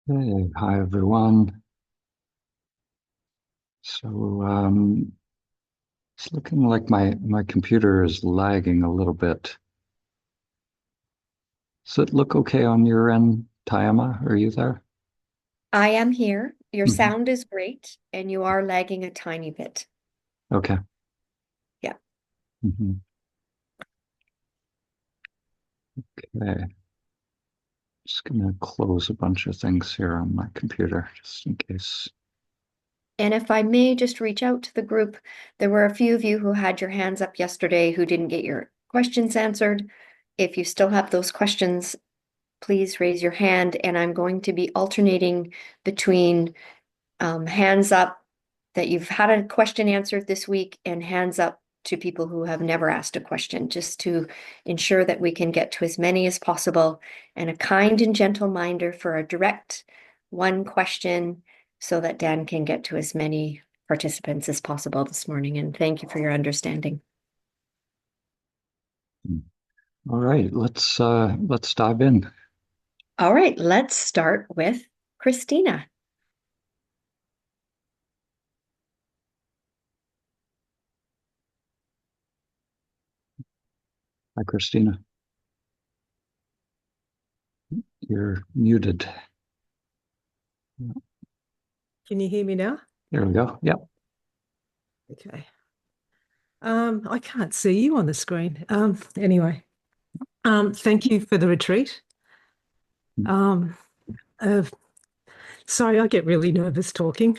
Hey, hi everyone. So it's looking like my computer is lagging a little bit. Does it look okay on your end, Tayama? Are you there? I am here. Your Mhm. sound is great, and you are lagging a tiny bit. Okay. Yeah. Mhm. Okay. Just gonna close a bunch of things here on my computer just in case. And if I may just reach out to the group, there were a few of you who had your hands up yesterday who didn't get your questions answered. If you still have those questions, please raise your hand, and I'm going to be alternating between hands up that you've had a question answered this week and hands up to people who have never asked a question, just to ensure that we can get to as many as possible. And a kind and gentle reminder for a direct one question so that Dan can get to as many participants as possible this morning. And thank you for your understanding. All right, let's dive in. All right, let's start with Christina. Hi, Christina. You're muted. Can you hear me now? There we go. Yep. Okay. I can't see you on the screen. Anyway, thank you for the retreat. Um, uh, sorry, I get really nervous talking.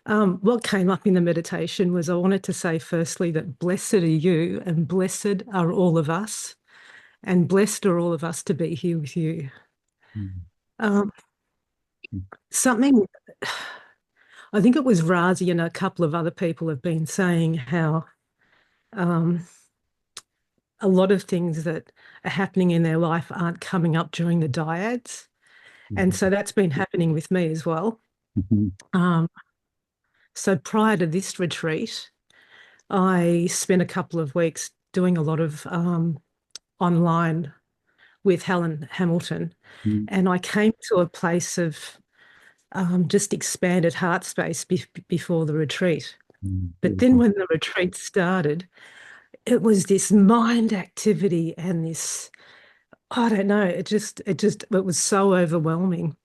What came up in the meditation was I wanted to say firstly that blessed are you and blessed are all of us, and blessed are all of us to be here with you. Um, something I think it was Razi and a couple of other people have been saying how um, a lot of things that are happening in their life aren't coming up during the dyads. And so that's been happening with me as well. Mhm. Um, so prior to this retreat, I spent a couple of weeks doing a lot of online with Helen Hamilton. Mhm. And I came to a place of just expanded heart space before the retreat. But then Beautiful. when the retreat started, it was this mind activity and this, I don't know, it was so overwhelming.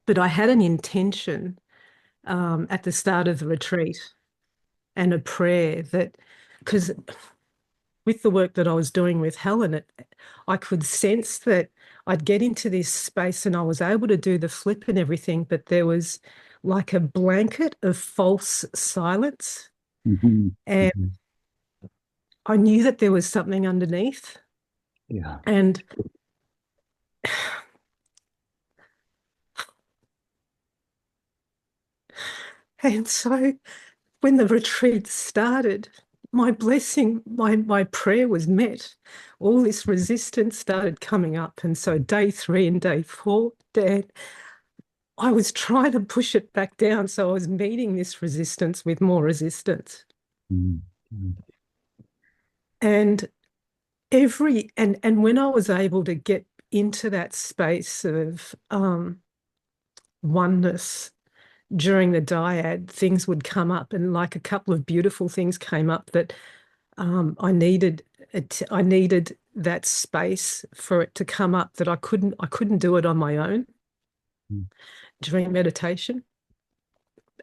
But I had an intention at the start of the retreat and a prayer that, because with the work that I was doing with Helen, I could sense that I'd get into this space and I was able to do the flip and everything, but there was like a blanket of false silence. Mhm. And Mhm. I knew that there was something underneath. Yeah. And and so when the retreat started, my blessing, my prayer was met. All this resistance started coming up. And so day 3 and day 4, Dad, I was trying to push it back down. So I was meeting this resistance with more resistance. Mhm. Mhm. And and when I was able to get into that space of oneness during the dyad, things would come up, and like a couple of beautiful things came up that I needed I needed that space for it to come up that I couldn't do it on my own during meditation.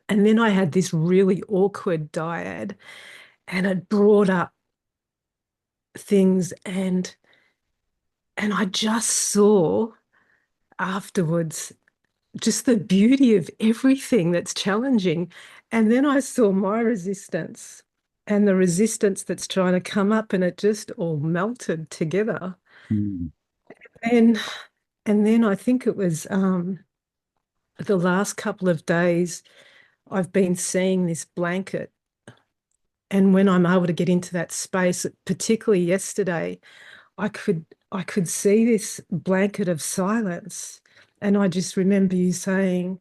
And then I had this really awkward dyad and it brought up things and I just saw afterwards just the beauty of everything that's challenging. And then I saw my resistance and the resistance that's trying to come up, and it just all melted together. Mhm. And and then I think it was the last couple of days I've been seeing this blanket. And when I'm able to get into that space, particularly yesterday, I could see this blanket of silence. And I just remember you saying,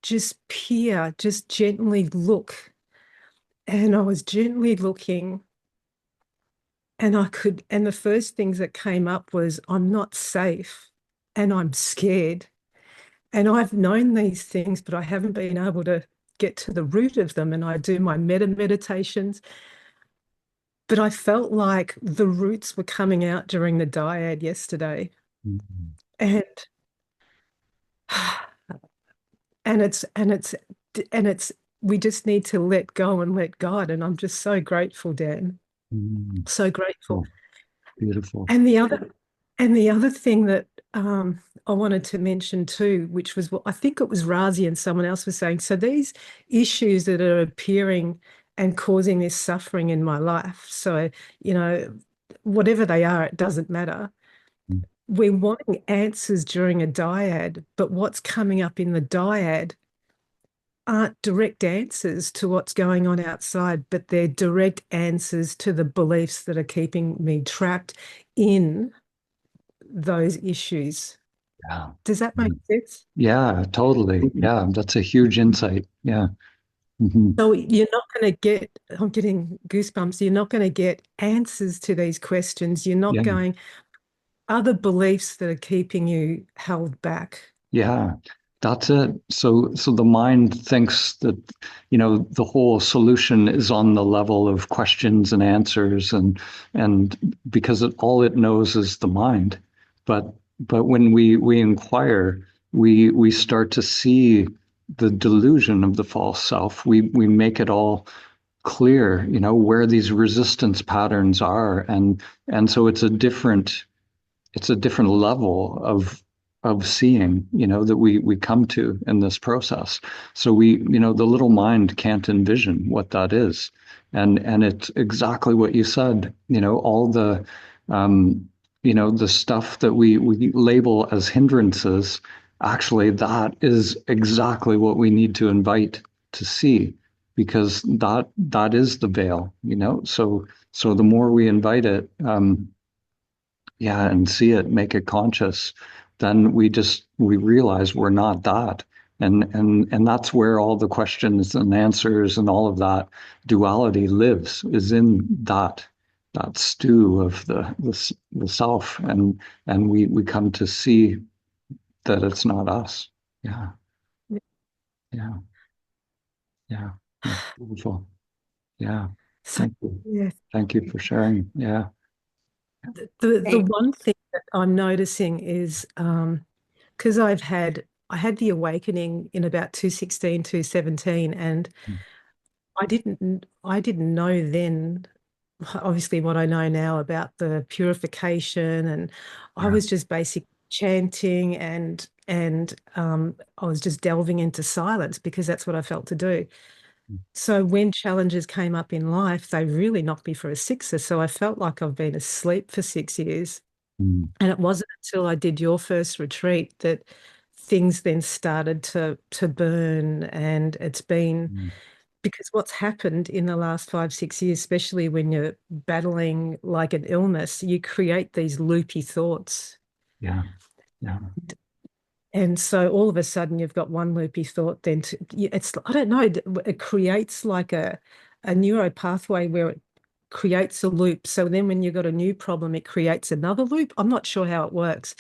just peer, just gently look. And I was gently looking, and the first things that came up was, I'm not safe and I'm scared. And I've known these things, but I haven't been able to get to the root of them. And I do my meditations, but I felt like the roots were coming out during the dyad yesterday. Mhm. And and it's we just need to let go and let God. And I'm just so grateful, Dan. Mhm. So grateful. Oh, beautiful. And the other thing that I wanted to mention too, which was what I think it was Razi and someone else was saying. So these issues that are appearing and causing this suffering in my life. So, whatever they are, it doesn't matter. Mm. We're wanting answers during a dyad, but what's coming up in the dyad aren't direct answers to what's going on outside, but they're direct answers to the beliefs that are keeping me trapped in those issues. Yeah. Does that make Mm. sense? Yeah, totally. Yeah, that's a huge insight. Yeah. Hmm. So you're not going to get, I'm getting goosebumps, you're not going to get answers to these questions. You're not Yeah. going, other beliefs that are keeping you held back. Yeah. That's it. So the mind thinks that, the whole solution is on the level of questions and answers, and because all it knows is the mind. But when we inquire, we start to see the delusion of the false self. We make it all clear, where these resistance patterns are, and so it's a different level of seeing, that we come to in this process. So the little mind can't envision what that is. And it's exactly what you said, all um, the stuff that we label as hindrances, actually that is exactly what we need to invite to see, because that is the veil, so the more we invite it, yeah, and see it, make it conscious, then we realize we're not that. And that's where all the questions and answers and all of that duality lives, is in that stew of the self. And we come to see that it's not us. Yeah, yeah, yeah. That's beautiful. Yeah. So, Thank you. yeah, Thank you for sharing. Yeah. the one thing that I'm noticing is because I had the awakening in about 216, 217, and I didn't know then obviously what I know now about the purification, and I Yeah. was just basic chanting, and I was just delving into silence because that's what I felt to do. So when challenges came up in life, they really knocked me for a sixer. So I felt like I've been asleep for 6 years. Mm. And it wasn't until I did your first retreat that things then started to burn. And it's been Mm. because what's happened in the last 5, 6 years, especially when you're battling like an illness, you create these loopy thoughts. Yeah. Yeah. And so all of a sudden you've got one loopy thought, then it's, I don't know, it creates like a neuro pathway where it creates a loop. So then when you've got a new problem, it creates another loop. I'm not sure how it works,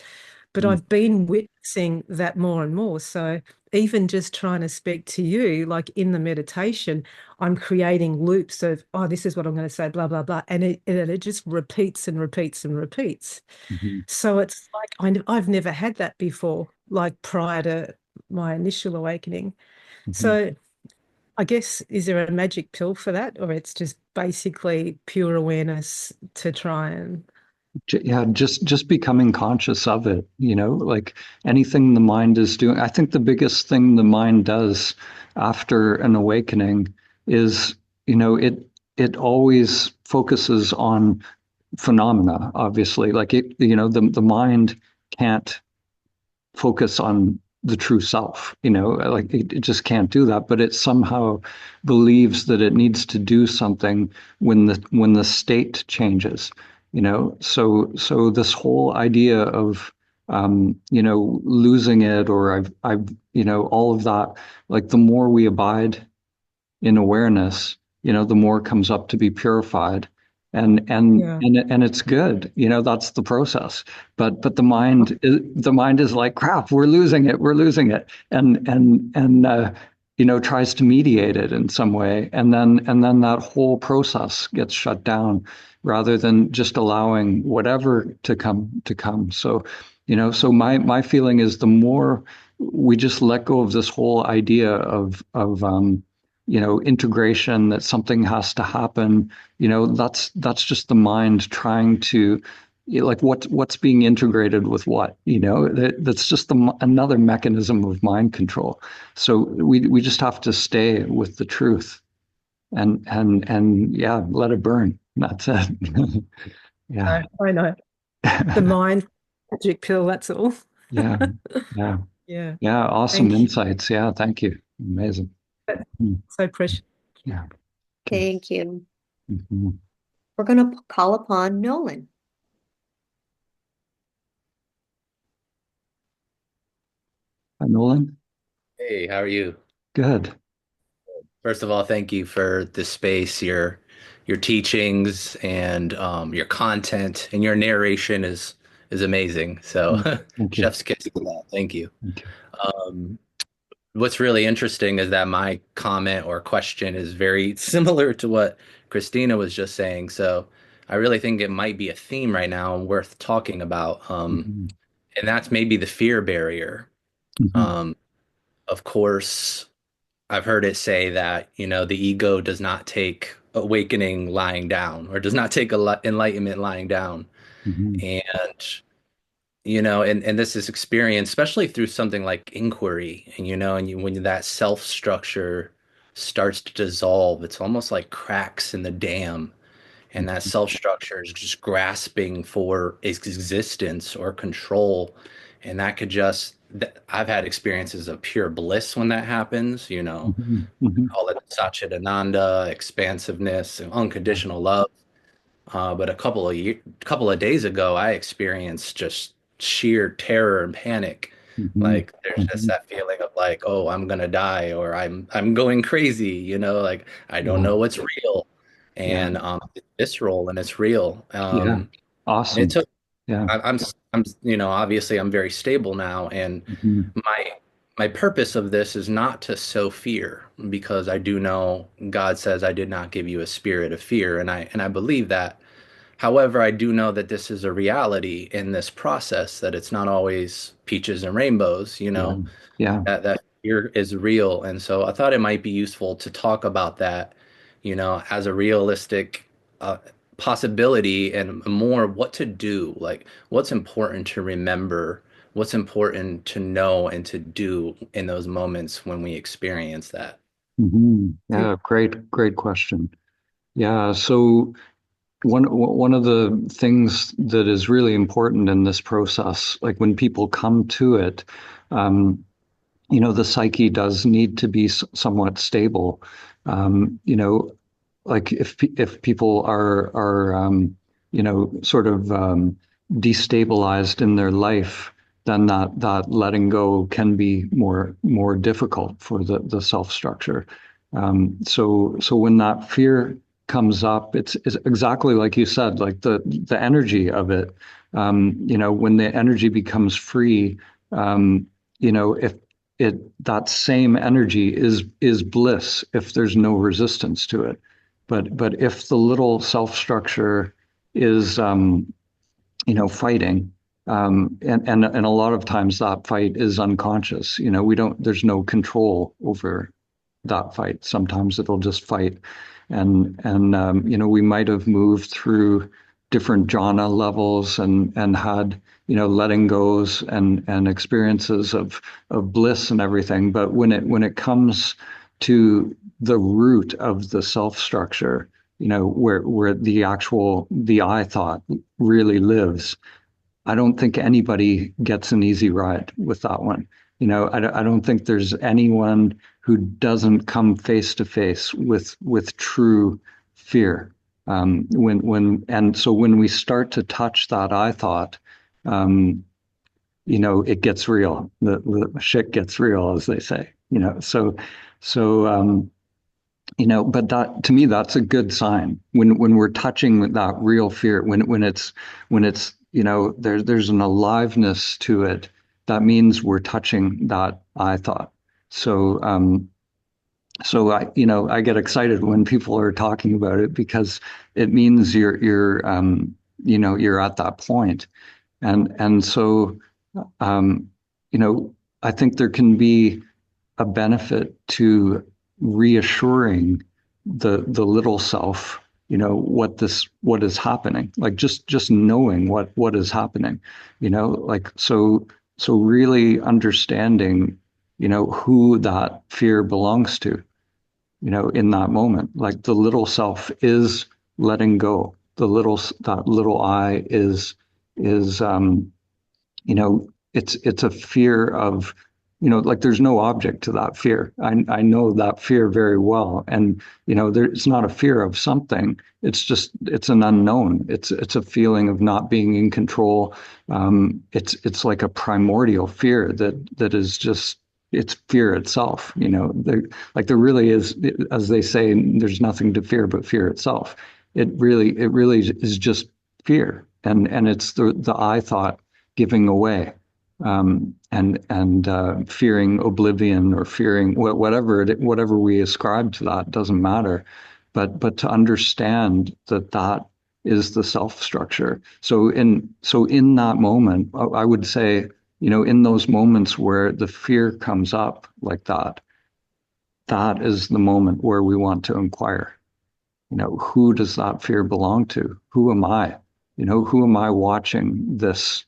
but Mm. I've been witnessing that more and more. So even just trying to speak to you, like in the meditation, I'm creating loops of, oh, this is what I'm going to say, blah, blah, blah. And it just repeats and repeats and repeats. Mhm. So it's like I've never had that before, like prior to my initial awakening. Mhm. So I guess, is there a magic pill for that, or it's just basically pure awareness to try and Yeah, just becoming conscious of it, like anything the mind is doing. I think the biggest thing the mind does after an awakening is, it always focuses on phenomena, obviously. Like the mind can't focus on the true self, like it just can't do that, but it somehow believes that it needs to do something when the state changes, so this whole idea of losing it, or I've all of that, like the more we abide in awareness, the more comes up to be purified. Yeah. And it's good, that's the process. But the mind is like, crap, we're losing it, and tries to mediate it in some way, and then that whole process gets shut down rather than just allowing whatever to come. So my feeling is the more we just let go of this whole idea of integration, that something has to happen, that's just the mind trying to, like, what's being integrated with what, that's just another mechanism of mind control. So we just have to stay with the truth, and yeah, let it burn. That's it. Yeah. I know. The mind magic pill, that's all. Yeah. Yeah. Yeah. Yeah. Awesome Thank you. insights. Yeah. Thank you. Amazing. That's Mm, so precious. yeah. Okay. Thank you. Mhm. We're going to call upon Nolan. Hi, Nolan. Hey, how are you? Good. First of all, thank you for the space, your teachings and your content and your narration is amazing. So Thank you. chef's kiss for that. Thank you. Thank you. Um, what's really interesting is that my comment or question is very similar to what Christina was just saying. So I really think it might be a theme right now and worth talking about. Mhm. And that's maybe the fear barrier. Mhm. Um, of course. I've heard it say that, the ego does not take awakening lying down or does not take enlightenment lying down. Mhm. And, and this is experienced, especially through something like inquiry. And when that self structure starts to dissolve, it's almost like cracks in the dam. And that self structure is just grasping for existence or control. And that could I've had experiences of pure bliss when that happens, Mhm. Mhm. call it Satchitananda, expansiveness, and unconditional love. But couple of days ago, I experienced just sheer terror and panic. Mhm. Like there's just Mhm. that feeling of like, oh, I'm gonna die, or I'm going crazy. Like I don't Yeah. know what's real, Yeah. and it's visceral and it's real. Yeah. And it Awesome. took. Yeah. I'm obviously I'm very stable now, and Mhm. my my purpose of this is not to sow fear because I do know God says I did not give you a spirit of fear, and I believe that. However, I do know that this is a reality in this process, that it's not always peaches and rainbows, Yeah. Yeah. that fear is real. And so I thought it might be useful to talk about that, as a realistic uh, possibility and more what to do, like what's important to remember, what's important to know and to do in those moments when we experience that. Yeah. Great question. Yeah. So one of the things that is really important in this process, like when people come to it, um, the psyche does need to be somewhat stable. Like if people are sort of destabilized in their life, then that letting go can be more difficult for the self structure. So when that fear comes up, it's exactly like you said, like the energy of it. When the energy becomes free, if that same energy is bliss if there's no resistance to it. But if the little self structure is fighting, and a lot of times that fight is unconscious. We don't there's no control over that fight. Sometimes it'll just fight, and we might have moved through different jhana levels and had letting goes and experiences of bliss and everything. But when it comes to the root of the self structure, where the I thought really lives, I don't think anybody gets an easy ride with that one. I don't think there's anyone who doesn't come face to face with true fear. So when we start to touch that I thought, it gets real. The shit gets real, as they say. So but that to me, that's a good sign when we're touching that real fear, when it's, there's an aliveness to it. That means we're touching that I thought. So, so I get excited when people are talking about it because it means you're at that point. And so, um, you know, I think there can be a benefit to reassuring the little self, what is happening, like just knowing what is happening, like so really understanding, who that fear belongs to, in that moment. Like the little self is letting go. That little I is it's a fear of, like there's no object to that fear. I know that fear very well. And, it's not a fear of something. It's an unknown. It's a feeling of not being in control. It's like a primordial fear that is just, it's fear itself. There really is, as they say, there's nothing to fear but fear itself. It really is just fear. And it's the I thought giving away, and fearing oblivion, or fearing whatever we ascribe to that doesn't matter, but to understand that is the self structure. So in that moment, I would say, in those moments where the fear comes up like that is the moment where we want to inquire. Who does that fear belong to? Who am I? Who am I watching this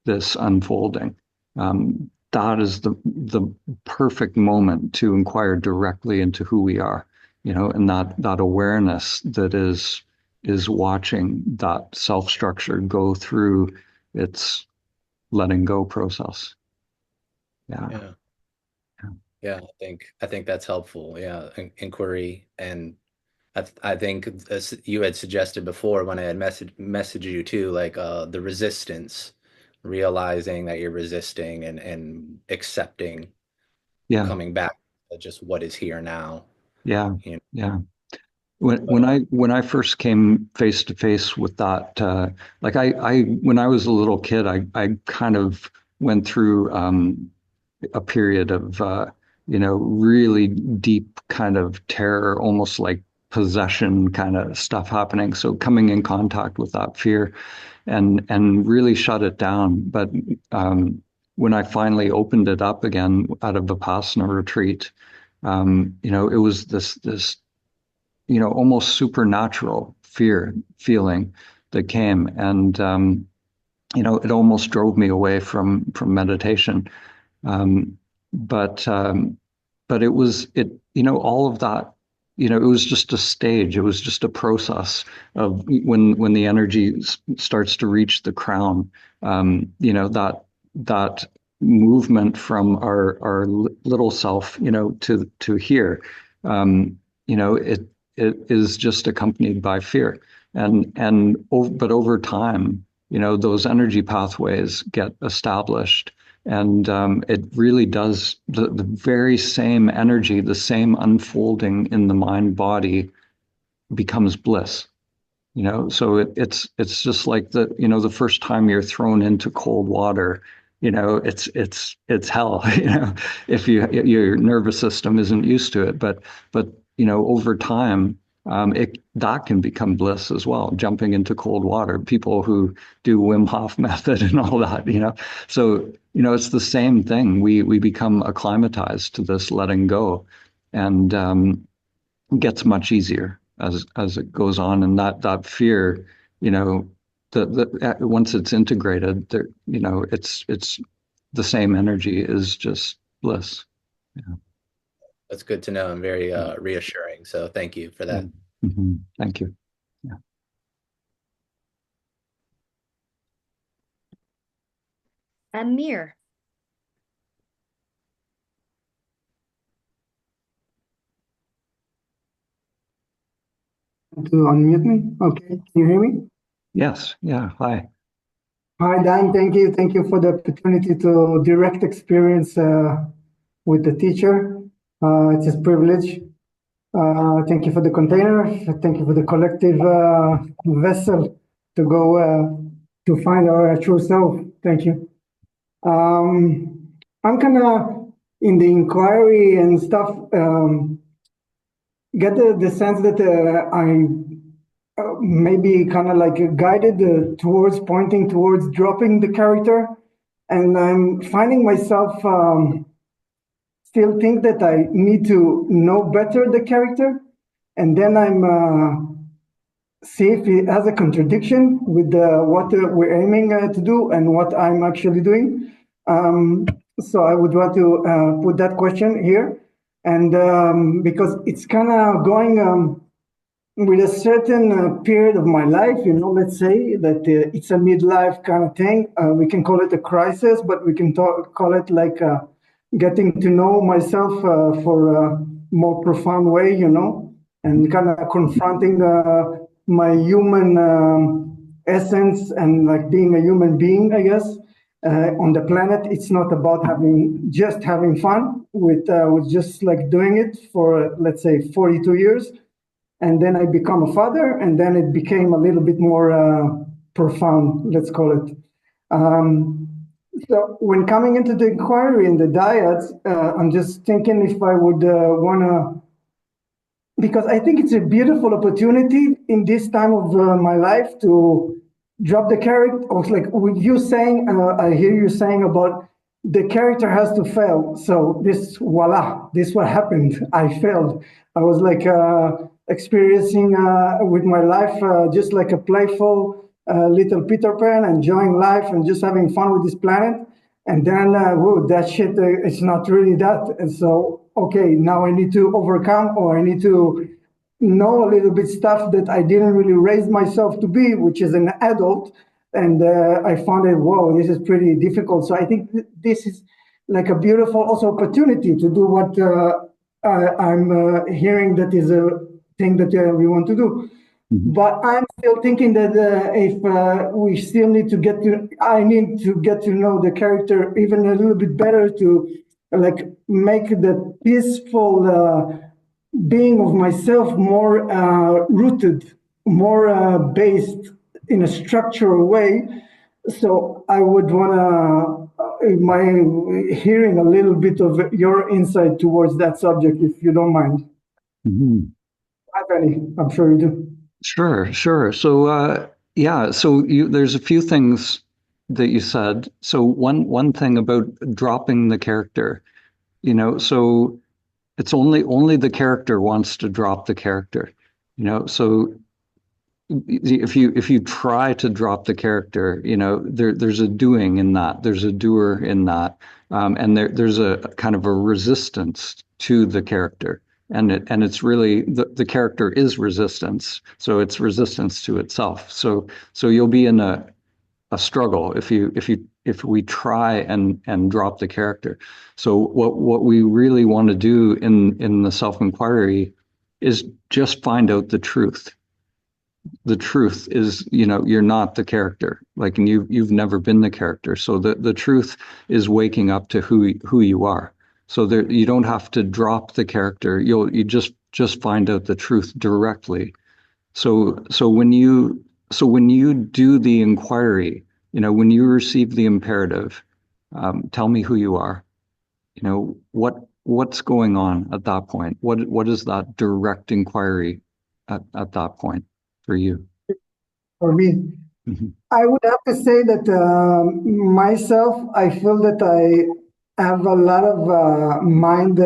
unfolding? That is the perfect moment to inquire directly into who we are, and that awareness that is watching that self structure go through its letting go process. Yeah. Yeah. Yeah, I think that's helpful. Yeah, inquiry. And I think, as you had suggested before when I had messaged you too, like the resistance, realizing that you're resisting, and accepting, Yeah. coming back to just what is here now. Yeah. You know? Yeah. When I first came face to face with that, like I when I was a little kid, I kind of went through a period of really deep kind of terror, almost like possession kind of stuff happening. So coming in contact with that fear and really shut it down. But when I finally opened it up again out of Vipassana retreat, it was this almost supernatural feeling that came, and it almost drove me away from meditation. Um, but but all of that, it was just a stage. It was just a process of when the energy starts to reach the crown. That movement from our little self, to here. It is just accompanied by fear, but over time, those energy pathways get established, and it really does, the very same energy, the same unfolding in the mind body becomes bliss. So it's just like the first time you're thrown into cold water, it's hell, if your nervous system isn't used to it. But over time, that can become bliss as well. Jumping into cold water, people who do Wim Hof method and all that, So it's the same thing. We become acclimatized to this letting go, and gets much easier as it goes on. And that fear, once it's integrated, there, it's the same energy is just bliss. Yeah. That's good to know and very reassuring. So thank you for that. Mm-hmm. Thank you. Yeah. Amir. To unmute me. Okay, can you hear me? Yes. Yeah. Hi. Hi, Dan. Thank you. Thank you for the opportunity to direct experience with the teacher. It's a privilege. Thank you for the container. Thank you for the collective vessel to go to find our true self. Thank you. I'm kind of in the inquiry and stuff. Get the sense that I maybe kind of like guided towards pointing towards dropping the character, and I'm finding myself still think that I need to know better the character, and then I'm see if it has a contradiction with what we're aiming to do and what I'm actually doing. So I would want to put that question here, and because it's kind of going with a certain period of my life, let's say that it's a midlife kind of thing. We can call it a crisis, but we can call it like getting to know myself for a more profound way, and kind of confronting my human essence and like being a human being, I guess. On the planet, it's not about having fun with just like doing it for let's say 42 years, and then I become a father, and then it became a little bit more profound, let's call it. So when coming into the inquiry in the dyads, I'm just thinking if I would want to, because I think it's a beautiful opportunity in this time of my life to drop the character. Like with you saying, I hear you saying about the character has to fail. So voila, this what happened. I failed. I was like experiencing with my life just like a playful little Peter Pan, enjoying life and just having fun with this planet. And then, whoa, that shit, it's not really that. And so, okay, now I need to overcome, or I need to know a little bit stuff that I didn't really raise myself to be, which is an adult. And I found it, whoa, this is pretty difficult. So I think this is like a beautiful also opportunity to do what I'm hearing that is a thing that we want to do. But I'm still thinking that if we still need to I need to get to know the character even a little bit better to like make the peaceful being of myself more rooted, more based in a structural way. So I would want my hearing a little bit of your insight towards that subject, if you don't mind. Have any? I'm sure you do. Sure, sure. So, yeah, so there's a few things that you said. So one thing about dropping the character, so it's only the character wants to drop the character, So if you try to drop the character, there's a doing in that, there's a doer in that, and there's a kind of a resistance to the character. And it's really the character is resistance, so it's resistance to itself. So you'll be in a struggle if we try and drop the character. So what we really want to do in the self-inquiry is just find out the truth. The truth is, you're not the character, like, and you've never been the character. So the truth is waking up to who you are. So you don't have to drop the character. You just find out the truth directly. So when you do the inquiry, when you receive the imperative, tell me who you are. What's going on at that point? What is that direct inquiry at that point for you? For me, I would have to say that myself, I feel that I have a lot of mind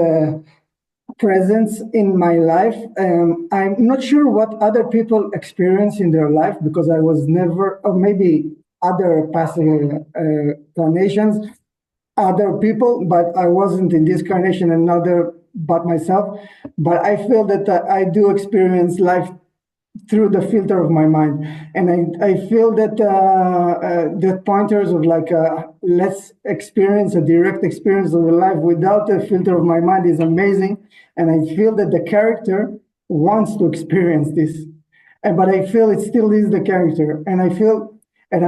presence in my life. I'm not sure what other people experience in their life because I was never, or maybe other past incarnations, other people, but I wasn't in this incarnation, another but myself. But I feel that I do experience life through the filter of my mind, and I feel that the pointers of like let's experience a direct experience of life without the filter of my mind is amazing, and I feel that the character wants to experience this, but I feel it still is the character, and I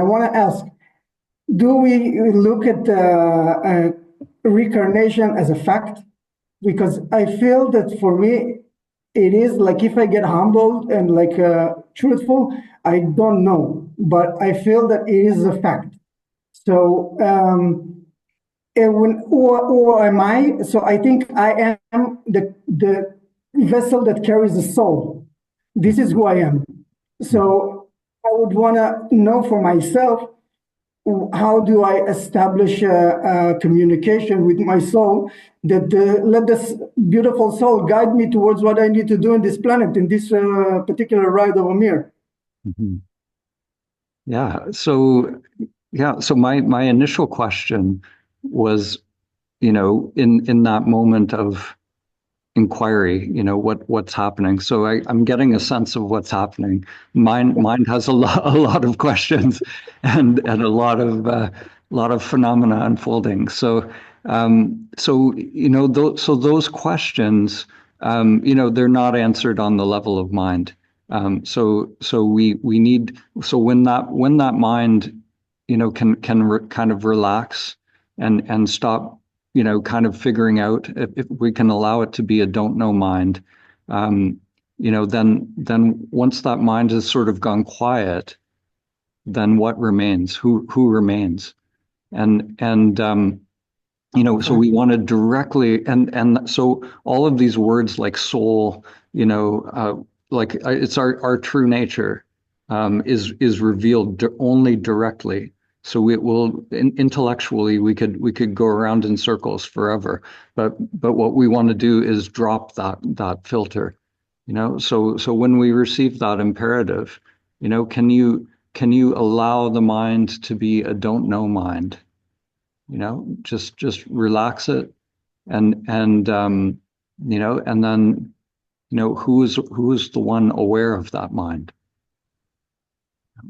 want to ask, do we look at reincarnation as a fact? Because I feel that for me it is like if I get humbled and like truthful, I don't know, but I feel that it is a fact. So and when or am I? So I think I am the vessel that carries the soul. This is who I am. So I would want to know for myself, how do I establish a communication with my soul that let this beautiful soul guide me towards what I need to do in this planet, in this particular ride of Amir. Mhm. Yeah. So my initial question was, in that moment of inquiry, what's happening. So I'm getting a sense of what's happening. Mind has a lot of questions and a lot of phenomena unfolding. Those questions, they're not answered on the level of mind. We need, so when that mind, can kind of relax and stop, kind of figuring out, if we can allow it to be a don't know mind, then once that mind has sort of gone quiet, then what remains? Who remains? So we want to directly, and so all of these words like soul, it's our true nature, is revealed only directly. So we will, intellectually, we could go around in circles forever, but what we want to do is drop that filter. So when we receive that imperative, can you allow the mind to be a don't know mind? Just relax it, and then, who is the one aware of that mind?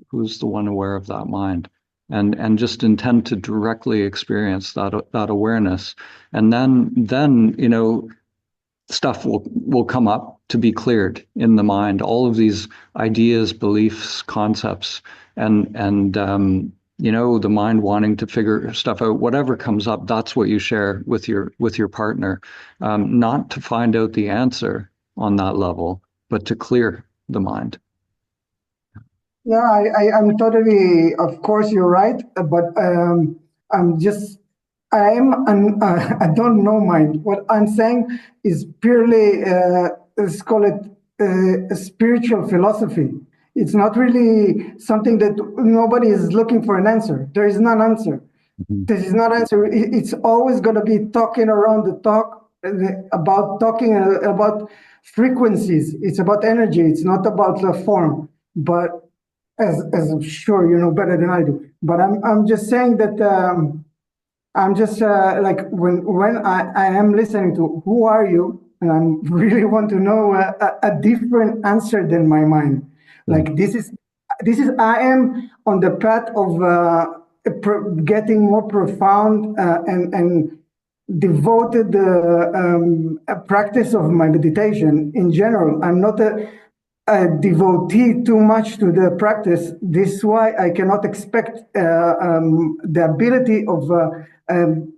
Who's the one aware of that mind? And just intend to directly experience that awareness. And then, stuff will come up to be cleared in the mind. All of these ideas, beliefs, concepts, and the mind wanting to figure stuff out. Whatever comes up, that's what you share with your partner, not to find out the answer on that level, but to clear the mind. Yeah, I'm totally, of course, you're right, but I'm just, I don't know mind. What I'm saying is purely, let's call it a spiritual philosophy. It's not really something that nobody is looking for an answer. There is none answer. Mhm. This is not answer. It's always going to be talking around the talk, about talking about frequencies. It's about energy. It's not about the form. But as I'm sure you know better than I do. But I'm just saying that I'm just like when I am listening to who are you, and I really want to know a different answer than my mind. Like this is I am on the path of getting more profound and devoted a practice of my meditation in general. I'm not a devotee too much to the practice. This is why I cannot expect the ability of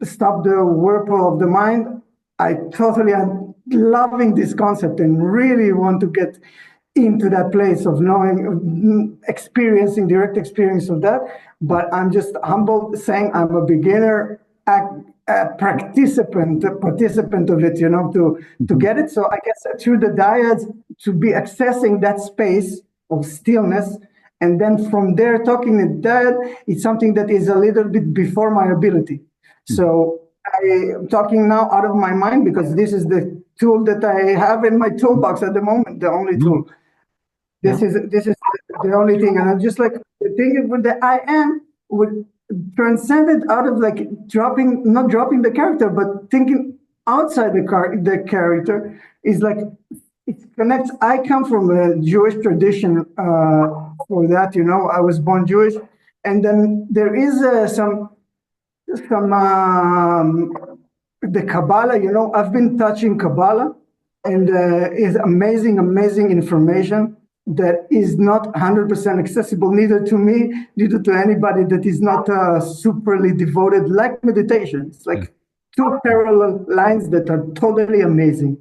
stop the whirlpool of the mind. I totally am loving this concept and really want to get into that place of knowing, experiencing direct experience of that. But I'm just humble, saying I'm a beginner, a participant of it, to get it. So I guess through the dyads, to be accessing that space of stillness, and then from there talking the dyad, it's something that is a little bit before my ability. So I'm talking now out of my mind because this is the tool that I have in my toolbox at the moment, the only tool. This is the only thing, and I'm just like the thing with the I am would transcended out of like not dropping the character, but thinking outside the character is like it connects. I come from a Jewish tradition for that, I was born Jewish, and then there is some the Kabbalah. I've been touching Kabbalah, and is amazing information that is not 100% accessible, neither to me, neither to anybody that is not superly devoted, like meditation. It's like two parallel lines that are totally amazing.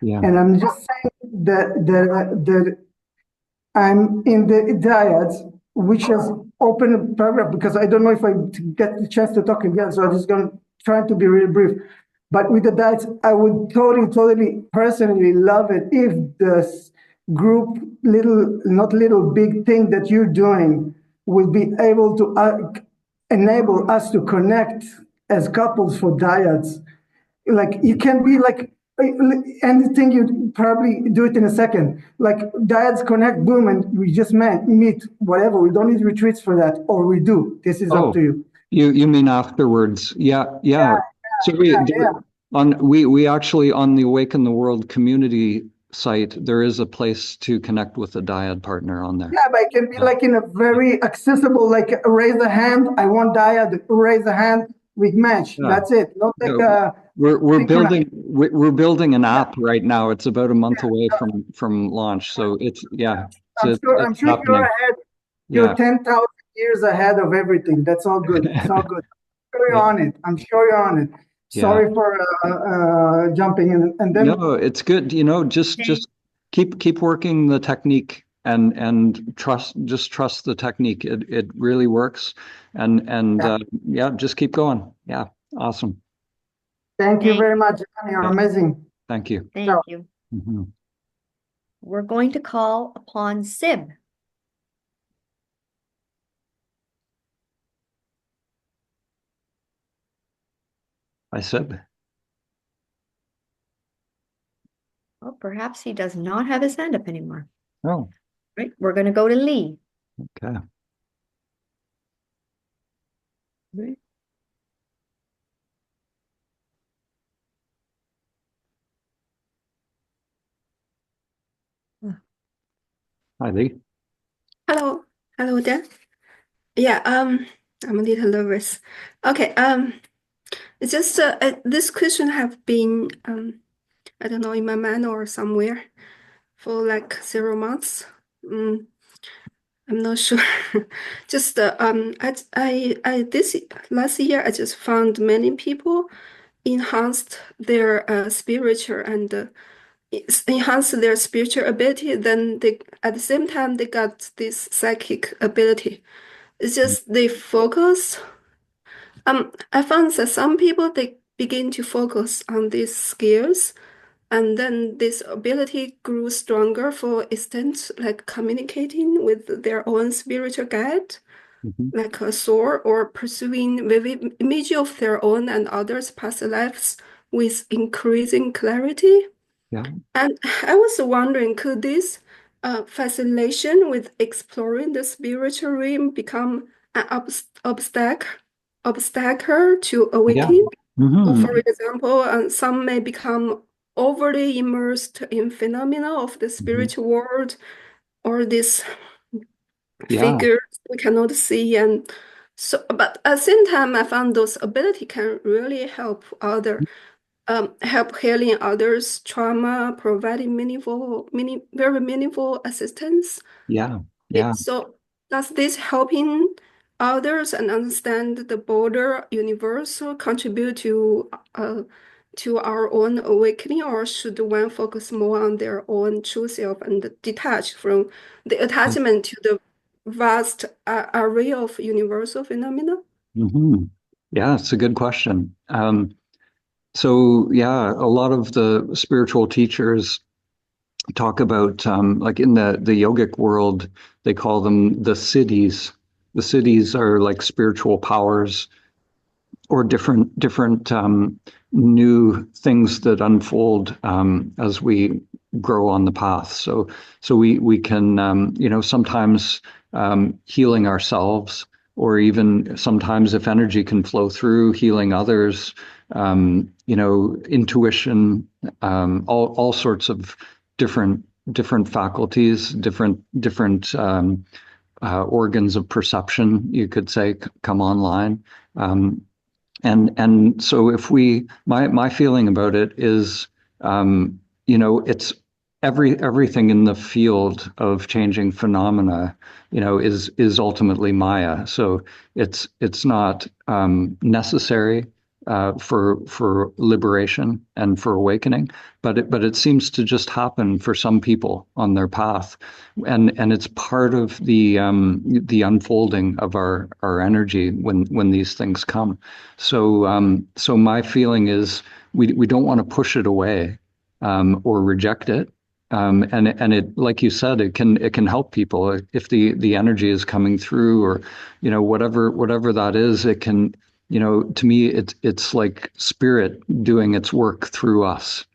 Yeah. And I'm just saying that I'm in the dyads, which has open a paragraph because I don't know if I get the chance to talk again, so I'm just going to try to be really brief. But with the dyads, I would totally personally love it if this group, not little, big thing that you're doing will be able to enable us to connect as couples for dyads. Like you can be like anything, you probably do it in a second. Like dyads connect, boom, and we just meet, whatever. We don't need retreats for that, or we do. This is up to you. You mean afterwards? Yeah. So we actually on the Awaken the World community site, there is a place to connect with a dyad partner on there. Yeah, but it can be like in a very accessible, like raise a hand. I want dyad. Raise a hand. We match. Yeah. That's it. Not like we're building an app right now. It's about a month away from launch. So it's I'm sure you're ahead. You're 10,000 years ahead of everything. That's all good. It's all good. I'm sure you're on it. Sorry for jumping in. And then no, it's good. Just keep working the technique and trust the technique. It really works. And just keep going. Yeah, awesome. Thank you very much. You're amazing. Thank you. Thank you. Mm-hmm. We're going to call upon Sib. I said. Well, perhaps he does not have his hand up anymore. Oh. Right. We're going to go to Lee. Okay. Right. Hi, Lee. Hello there. Yeah, I'm a little nervous. Okay, it's just this question have been I don't know, in my mind or somewhere for like several months. I'm not sure. Just I this last year I just found many people enhanced their spiritual and enhance their spiritual ability, then they at the same time they got this psychic ability. It's just they focus. I found that some people they begin to focus on these skills, and then this ability grew stronger for extent like communicating with their own spiritual guide, like a soul, or pursuing vivid image of their own and others' past lives with increasing clarity. Yeah. And I was wondering, could this fascination with exploring the spiritual realm become an obstacle to awakening? For example, some may become overly immersed in phenomena of the spiritual world or these figures we cannot see. And so, but at the same time, I found those ability can really help help healing others' trauma, providing very meaningful assistance. Yeah. So does this helping others and understand the broader universe contribute to our own awakening, or should one focus more on their own true self and detach from the attachment to the vast array of universal phenomena? Yeah, it's a good question. So a lot of the spiritual teachers talk about like in the yogic world, they call them the siddhis. The siddhis are like spiritual powers or different new things that unfold as we grow on the path. So we can sometimes healing ourselves, or even sometimes if energy can flow through, healing others. Intuition, all sorts of different faculties, different organs of perception, you could say, come online. And so if my feeling about it is, it's everything in the field of changing phenomena, is ultimately Maya. So it's not necessary for liberation and for awakening, but it seems to just happen for some people on their path, and it's part of the unfolding of our energy when these things come. So my feeling is we don't want to push it away or reject it. And it, like you said, it can help people if the energy is coming through, or whatever that is. It can, to me, it's like spirit doing its work through us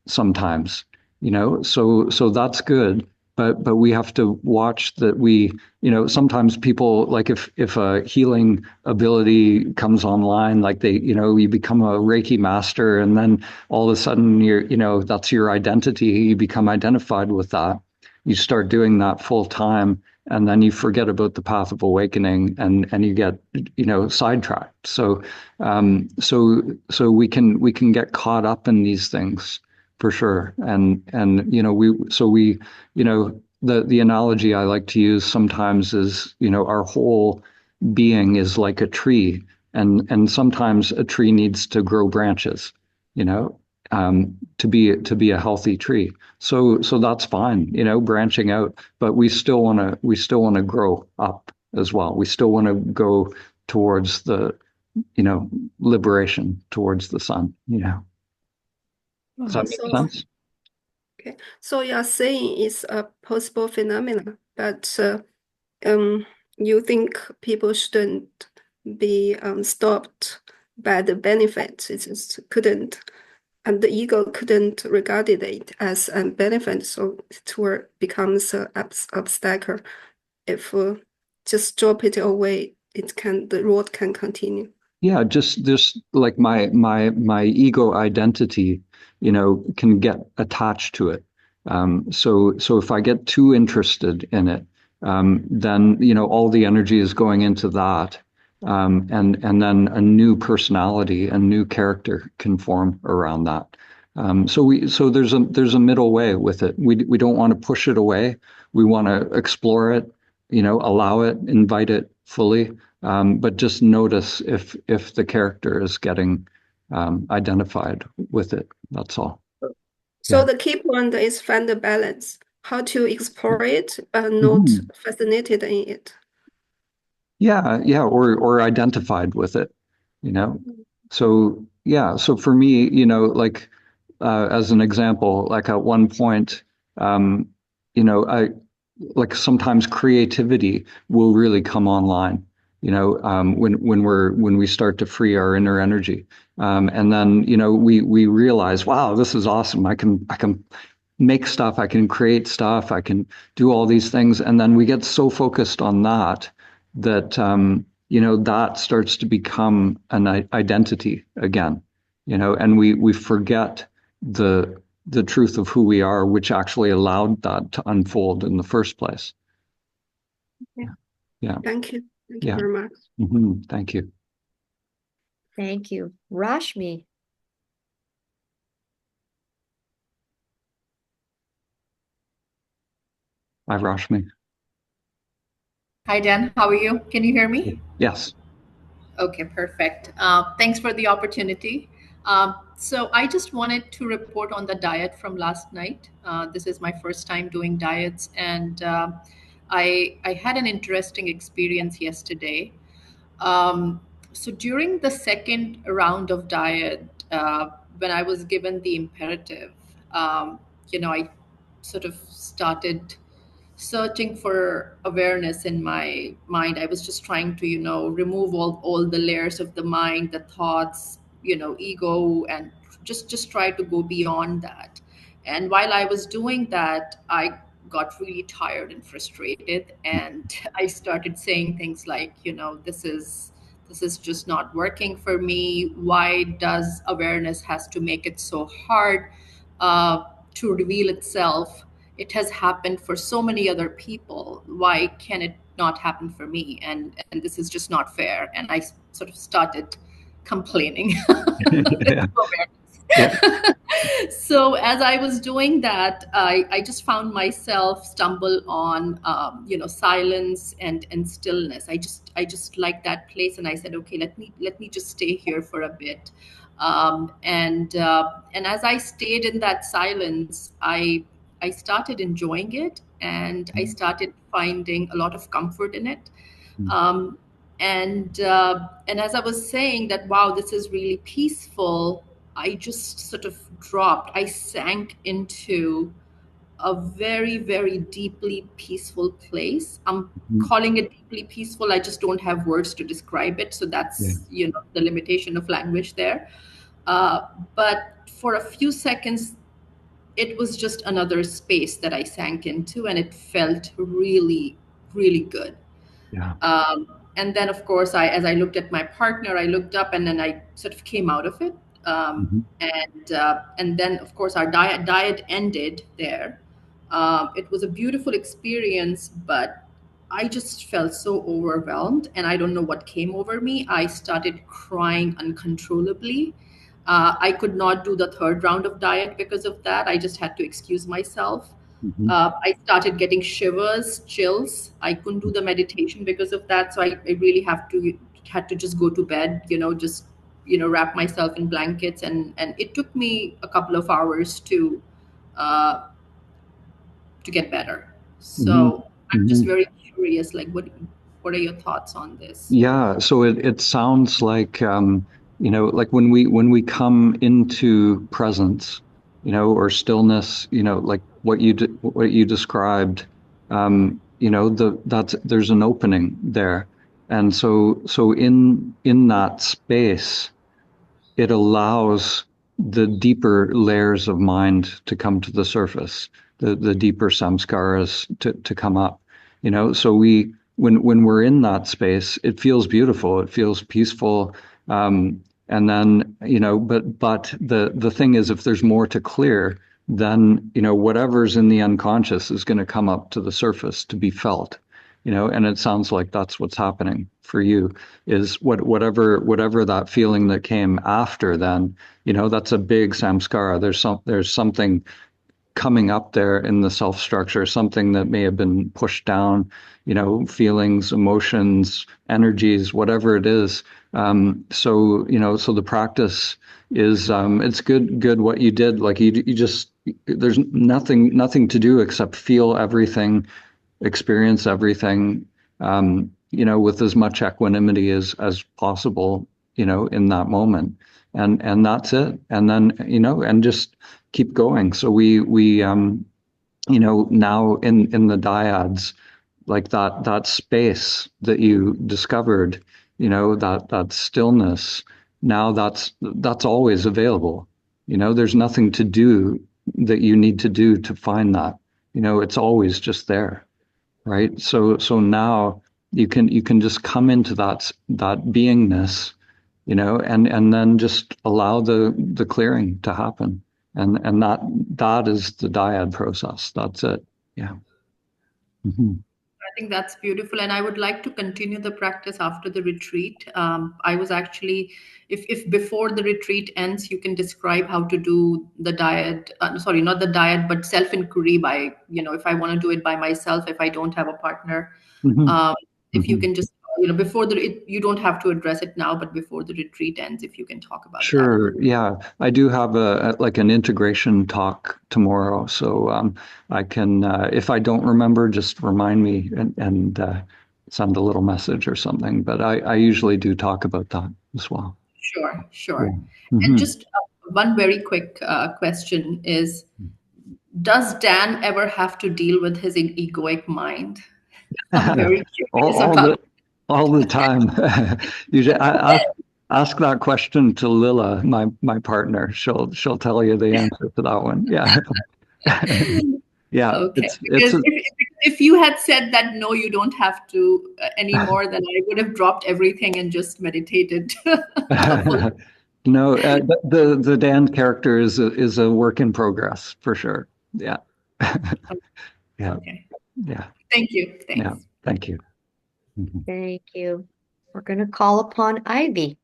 sometimes. So that's good. But we have to watch that sometimes people, like if a healing ability comes online, like you become a Reiki master, and then all of a sudden that's your identity. You become identified with that. You start doing that full time, and then you forget about the path of awakening, and you get sidetracked. So we can get caught up in these things for sure. And the analogy I like to use sometimes is, our whole being is like a tree, and sometimes a tree needs to grow branches, to be a healthy tree. So that's fine, branching out, but we still want to grow up as well. We still want to go towards the, liberation, towards the sun. Does that make sense? Okay, so you're saying it's a possible phenomenon, but you think people shouldn't be stopped by the benefits. It just couldn't, and the ego couldn't regard it as a benefit, so it becomes an obstacle. If just drop it away, the road can continue. Yeah, just like my ego identity, can get attached to it. So if I get too interested in it, then all the energy is going into that, and then a new personality, a new character can form around that. So there's a middle way with it. We don't want to push it away. We want to explore it, allow it, invite it fully. But just notice if the character is getting identified with it. That's all. So Yeah. the key point is find the balance, how to explore it, but not fascinated in it. Yeah, or identified with it, So yeah, so for me, like as an example, like at one point, I like sometimes creativity will really come online. When we start to free our inner energy, and then we realize, wow, this is awesome. I can make stuff, I can create stuff, I can do all these things, and then we get so focused on that that starts to become an identity again, and we forget the truth of who we are, which actually allowed that to unfold in the first place. Yeah. Thank you. Thank you very much. Thank you. Thank you. Rashmi. Hi, Rashmi. Hi, Dan. How are you? Can you hear me? Yes. Okay, perfect. Thanks for the opportunity. So I just wanted to report on the diet from last night. This is my first time doing diets, and I had an interesting experience yesterday. So during the second round of diet, when I was given the imperative, I sort of started searching for awareness in my mind. I was just trying to, remove all the layers of the mind, the thoughts, ego, and just try to go beyond that. And while I was doing that, I got really tired and frustrated, and I started saying things like, this is just not working for me. Why does awareness has to make it so hard to reveal itself? It has happened for so many other people. Why can it not happen for me? And this is just not fair. And I sort of started complaining. Yeah. So as I was doing that, I just found myself stumble on silence and stillness. I just like that place, and I said, okay, let me just stay here for a bit. And as I stayed in that silence, I started enjoying it, and I started finding a lot of comfort in it. Um, and as I was saying that, wow, this is really peaceful, I just sort of dropped. I sank into a very, very deeply peaceful place. I'm Mhm. calling it deeply peaceful. I just don't have words to describe it. So Yeah. that's, the limitation of language there. Uh, but for a few seconds, it was just another space that I sank into, and it felt really, really good. Yeah. And then, of course, as I looked at my partner, I looked up, and then I sort of came out of it. Mhm. And then, of course, our diet ended there. It was a beautiful experience, but I just felt so overwhelmed, and I don't know what came over me. I started crying uncontrollably. I could not do the third round of diet because of that. I just had to excuse myself. Mhm. I started getting shivers, chills. I couldn't do the meditation because of that. So I really had to just go to bed, just wrap myself in blankets, and it took me a couple of hours uh, to get better. Mhm. So I'm just Mhm. very curious, like what are your thoughts on this? Yeah, so it sounds like like when we come into presence, or stillness, like what you described, that's there's an opening there, and so in that space, it allows the deeper layers of mind to come to the surface, the deeper samskaras to come up. So when we're in that space, it feels beautiful, it feels peaceful. And then, but the thing is, if there's more to clear, then, whatever's in the unconscious is going to come up to the surface to be felt. And it sounds like that's what's happening for you, is whatever that feeling that came after then, that's a big samskara. There's something coming up there in the self structure, something that may have been pushed down, feelings, emotions, energies, whatever it is. So the practice is, it's good what you did. Like you just, there's nothing to do except feel everything, experience everything, with as much equanimity as possible, in that moment. And that's it. And then, and just keep going. So we now in the dyads, like that space that you discovered, that stillness, now that's always available. There's nothing to do that you need to do to find that. It's always just there, right? So now you can just come into that beingness, and then just allow the clearing to happen. And that is the dyad process. That's it. Yeah. Mhm. I think that's beautiful, and I would like to continue the practice after the retreat. I was actually, if before the retreat ends, you can describe how to do the diet. Sorry, not the diet, but self inquiry by, if I want to do it by myself, if I don't have a partner. Mhm. Um, if you Mhm. can just, before you don't have to address it now, but before the retreat ends, if you can talk about that a Sure. little. Yeah. I do have like an integration talk tomorrow. So I can, if I don't remember, just remind me and send a little message or something. But I usually do talk about that as well. Sure, Yeah. sure. And Mhm. just one very quick question is, does Dan ever have to deal with his egoic mind? I'm very all, curious all about. the all the time. Ask that question to Lila, my partner. She'll tell you the answer to that one. Yeah. Yeah. Okay, It's because if you had said that no, you don't have to anymore, then I would have dropped everything and just meditated. the full. no, the Dan character is a work in progress for sure. Yeah. Yeah. Okay. Yeah. Thank you. Yeah. Thanks. Thank you. Mhm. Thank you. We're going to call upon Ivy.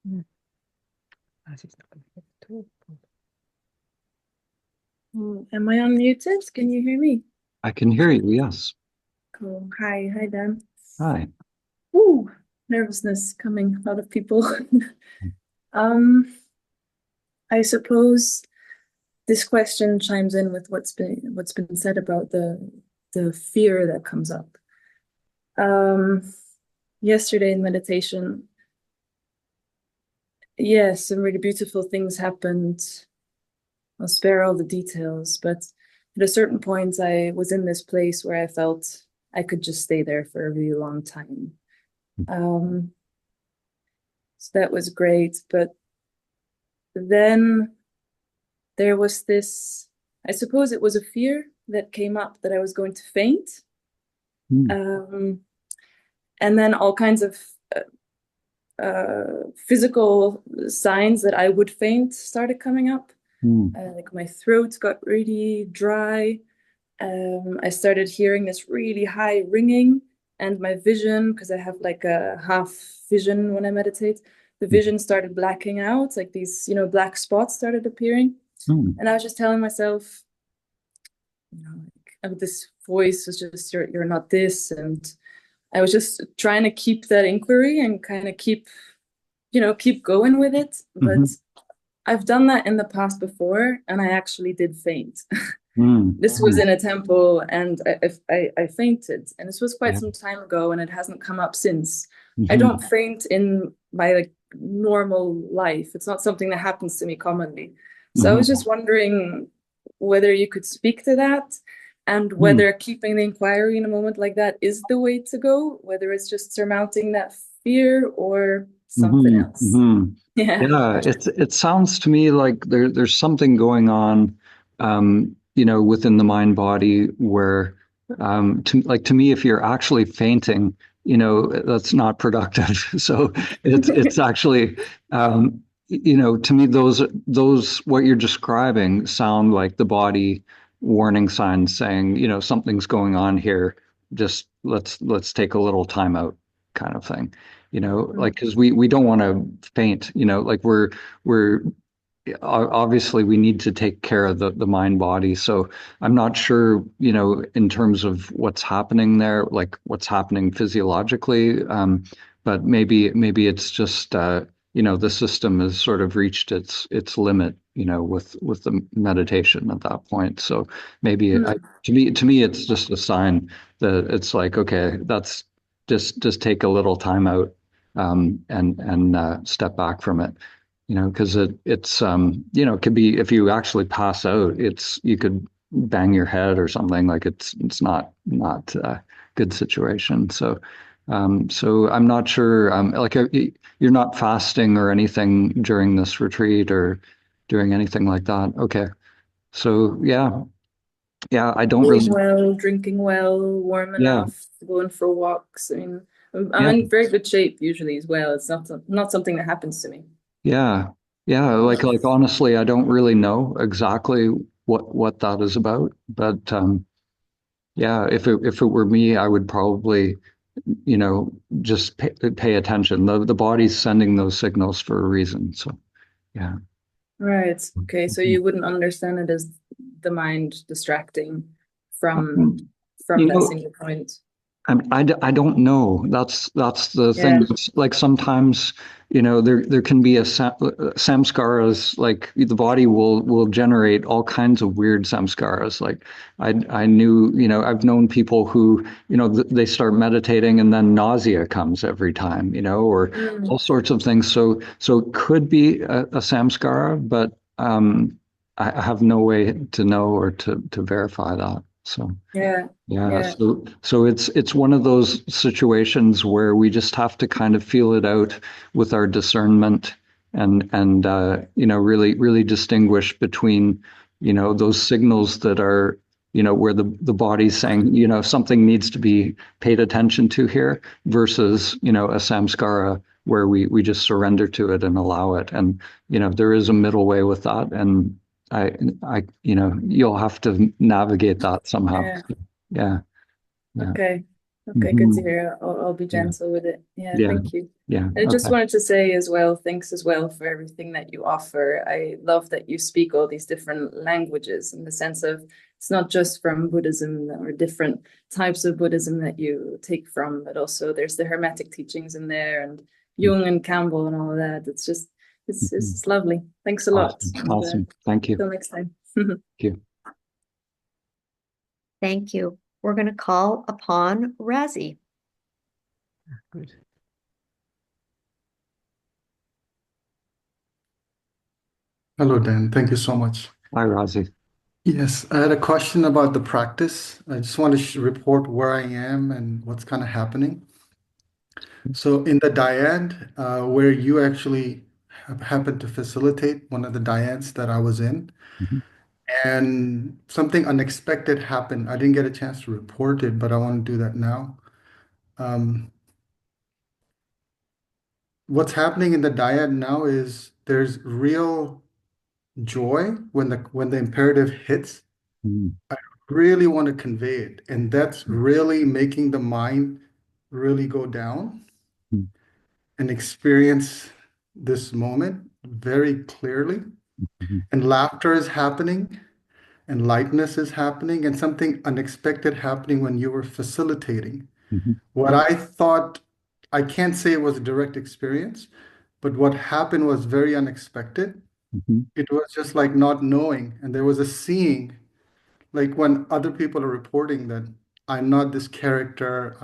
Am I unmuted? Can you hear me? I can hear you. Yes. Cool. Hi, Dan. Hi. Ooh, nervousness coming out of people. Um, I suppose this question chimes in with what's been said about the fear that comes up. Yesterday in meditation, yes, some really beautiful things happened. I'll spare all the details, but at a certain point, I was in this place where I felt I could just stay there for a really long time. So that was great, but then there was this, I suppose it was a fear that came up that I was going to faint. And then all kinds of physical signs that I would faint started coming up. Like my throat got really dry. I started hearing this really high ringing, and my vision, because I have like a half vision when I meditate, the vision started blacking out, like these, black spots started appearing. And I was just telling myself, this voice was just, you're not this. And I was just trying to keep that inquiry and kind of keep going with it. But I've done that in the past before, and I actually did faint. This was in a temple, and I fainted, and this was quite some time ago, and it hasn't come up since. I don't faint in my normal life. It's not something that happens to me commonly. So I was just wondering whether you could speak to that, and whether keeping the inquiry in a moment like that is the way to go, whether it's just surmounting that fear or something else. Yeah, it sounds to me like there's something going on, within the mind body where, to me, if you're actually fainting, that's not productive. So it's actually, to me, those what you're describing sound like the body warning signs saying, something's going on here. Just let's take a little time out, kind of thing. Like, because we don't want to faint, like we're obviously we need to take care of the mind body. So I'm not sure, in terms of what's happening there, like what's happening physiologically. But maybe it's just, the system has sort of reached its limit, with the meditation at that point. So maybe to me, it's just a sign that it's like, okay, that's just take a little time out. And step back from it, because it's it could be, if you actually pass out, you could bang your head or something, like it's not a good situation. So I'm not sure, like you're not fasting or anything during this retreat or doing anything like that. Okay. So yeah, I don't really. Eating well, drinking well, warm enough, going for walks. I mean, I'm in very good shape usually as well. It's not something that happens to me. Yeah. Like honestly, I don't really know exactly what that is about, but if it were me, I would probably, just pay attention. The body's sending those signals for a reason. So, yeah. Right. Okay. So you wouldn't understand it as the mind distracting from that single point. I don't know. That's the thing. It's like sometimes, there can be samskaras, like the body will generate all kinds of weird samskaras. Like I knew, I've known people who, they start meditating and then nausea comes every time, or all sorts of things. So it could be a samskara, but I have no way to know or to verify that. So yeah. So it's one of those situations where we just have to kind of feel it out with our discernment and really distinguish between those signals that are where the body's saying something needs to be paid attention to here versus a samskara where we just surrender to it and allow it, and there is a middle way with that, and you'll have to navigate that somehow. Yeah. Okay. Okay, good to Mhm. hear. I'll be Yeah. gentle with it. Yeah, Yeah. thank you. Yeah. I just Okay. wanted to say as well, thanks as well for everything that you offer. I love that you speak all these different languages in the sense of it's not just from Buddhism or different types of Buddhism that you take from, but also there's the Hermetic teachings in there and Jung and Campbell and all of that. It's just, it's Mhm. just lovely. Thanks a lot. Awesome. And Awesome. Thank you. till next time. Thank you. Thank you. We're going to call upon Razi. Good. Hello, Dan. Thank you so much. Hi, Razi. Yes, I had a question about the practice. I just want to report where I am and what's kind of happening. So, in the dyad, where you actually happened to facilitate one of the dyads that I was in, Mhm. and something unexpected happened. I didn't get a chance to report it, but I want to do that now. Um, what's happening in the dyad now is there's real joy when the imperative hits. Mhm. Really want to convey it, and that's really making the mind really go down Mhm. and experience this moment very clearly. Mhm. And laughter is happening, and lightness is happening, and something unexpected happening when you were facilitating. Mhm. What I thought, I can't say it was a direct experience, but what happened was very unexpected. Mhm. It was just like not knowing, and there was a seeing, like when other people are reporting that I'm not this character,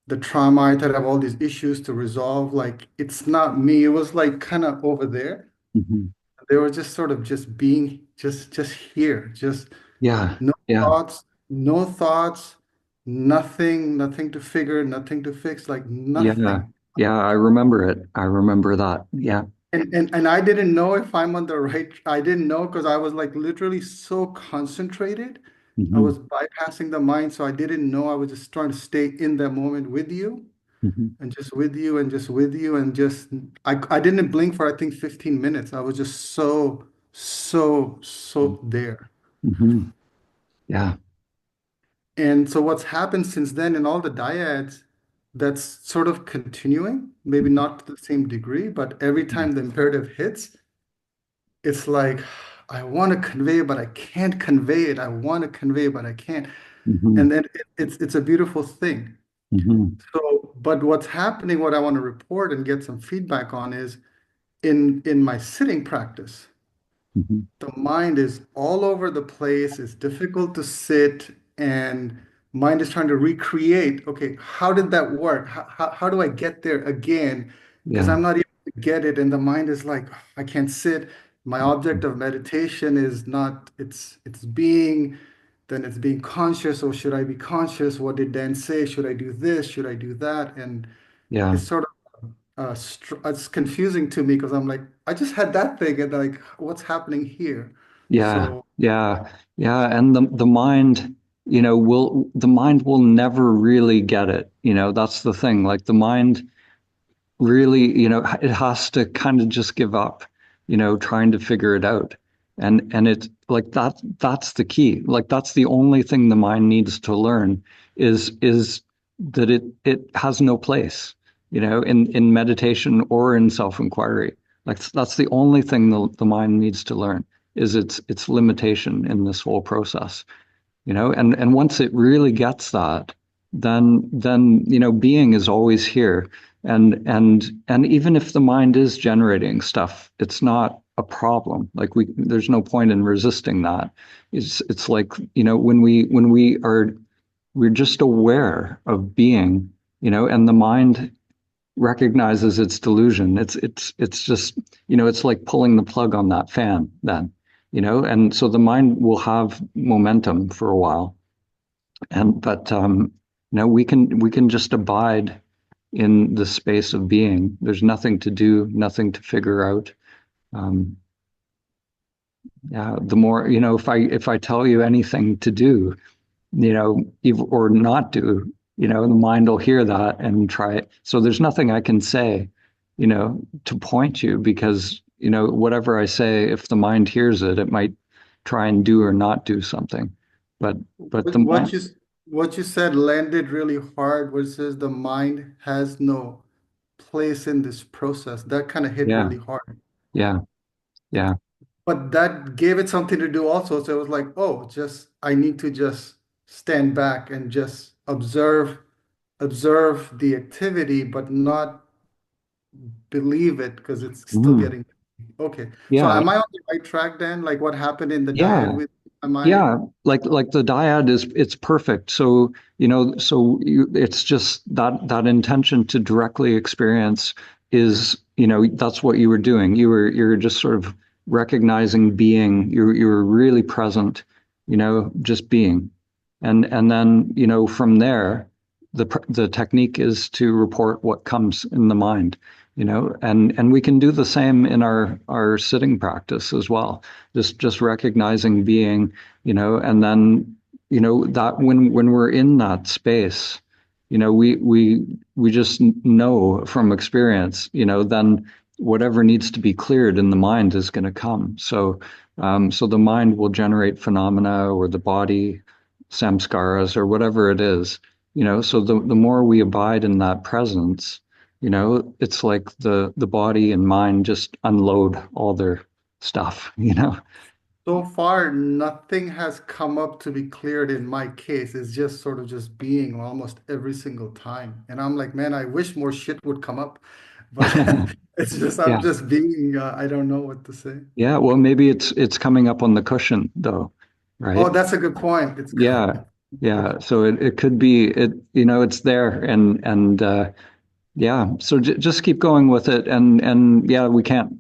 the trauma, I thought I have all these issues to resolve, like it's not me. It was like kind of over there. Mhm. They were just sort of just being just here, just Yeah. no Yeah. thoughts, no thoughts, nothing to figure, nothing to fix, like Yeah. nothing. Yeah. I remember it. I remember that. Yeah. And I didn't know if I'm on the right. I didn't know because I was like literally so concentrated. I Mhm. was bypassing the mind, so I didn't know. I was just trying to stay in that moment with you Mhm. and just with you and just with you and just I didn't blink for I think 15 minutes. I was just so there. Mhm. Yeah. And so what's happened since then in all the dyads, that's sort of continuing, maybe not to the same degree, but every time the imperative hits, it's like I want to convey, but I can't convey it. I want to convey, but I can't. Mhm. And then it's a beautiful thing. Mhm. So, but what's happening, what I want to report and get some feedback on is in my sitting practice, Mhm. the mind is all over the place. It's difficult to sit, and mind is trying to recreate. Okay, how did that work? How do I get there again? Because Yeah. I'm not able to get it, and the mind is like, I can't sit. My object of meditation is not. It's being. Then it's being conscious. Or should I be conscious? What did Dan say? Should I do this? Should I do that? And Yeah. it's sort of it's confusing to me because I'm like, I just had that thing and like, what's happening here? Yeah. So Yeah. Yeah. And the mind, the mind will never really get it. That's the thing. Like the mind really, it has to kind of just give up, trying to figure it out. And it's like that's the key. Like that's the only thing the mind needs to learn is that it has no place, in meditation or in self-inquiry. Like that's the only thing the mind needs to learn is its limitation in this whole process. And once it really gets that, then being is always here. And even if the mind is generating stuff, it's not a problem. Like there's no point in resisting that. It's like, when we're just aware of being, and the mind recognizes its delusion. It's just, it's like pulling the plug on that fan then, and so the mind will have momentum for a while. But we can just abide in the space of being. There's nothing to do, nothing to figure out. Um, yeah, the more, if I tell you anything to do, or not do, the mind will hear that and try it. So there's nothing I can say, to point you because, whatever I say, if the mind hears it, it might try and do or not do something. But the what mind, what you said landed really hard, where it says the mind has no place in this process. That kind of hit Yeah, really hard. yeah, yeah. But that gave it something to do also. So it was like, oh, just I need to just stand back and just observe the activity, but not believe it because it's still Mhm. getting okay. So Yeah, am I on the right track then? Like what happened in the yeah. dyad with am I Yeah, like the dyad is it's perfect. So, it's just that intention to directly experience is, that's what you were doing. You're just sort of recognizing being. You were really present, just being. And then, from there, the technique is to report what comes in the mind, and we can do the same in our sitting practice as well. Just recognizing being, and then, that when we're in that space, we just know from experience, then whatever needs to be cleared in the mind is going to come. So the mind will generate phenomena, or the body samskaras, or whatever it is, so the more we abide in that presence, it's like the body and mind just unload all their stuff, so far nothing has come up to be cleared in my case. It's just sort of just being almost every single time. And I'm like, man, I wish more shit would come up. But it's just I'm Yeah. just being I don't know what to say. Yeah, well, maybe it's coming up on the cushion though, right? Oh, that's a good point. It's Yeah, yeah. So it could be it's there, and yeah. So just keep going with it, and yeah, we can't.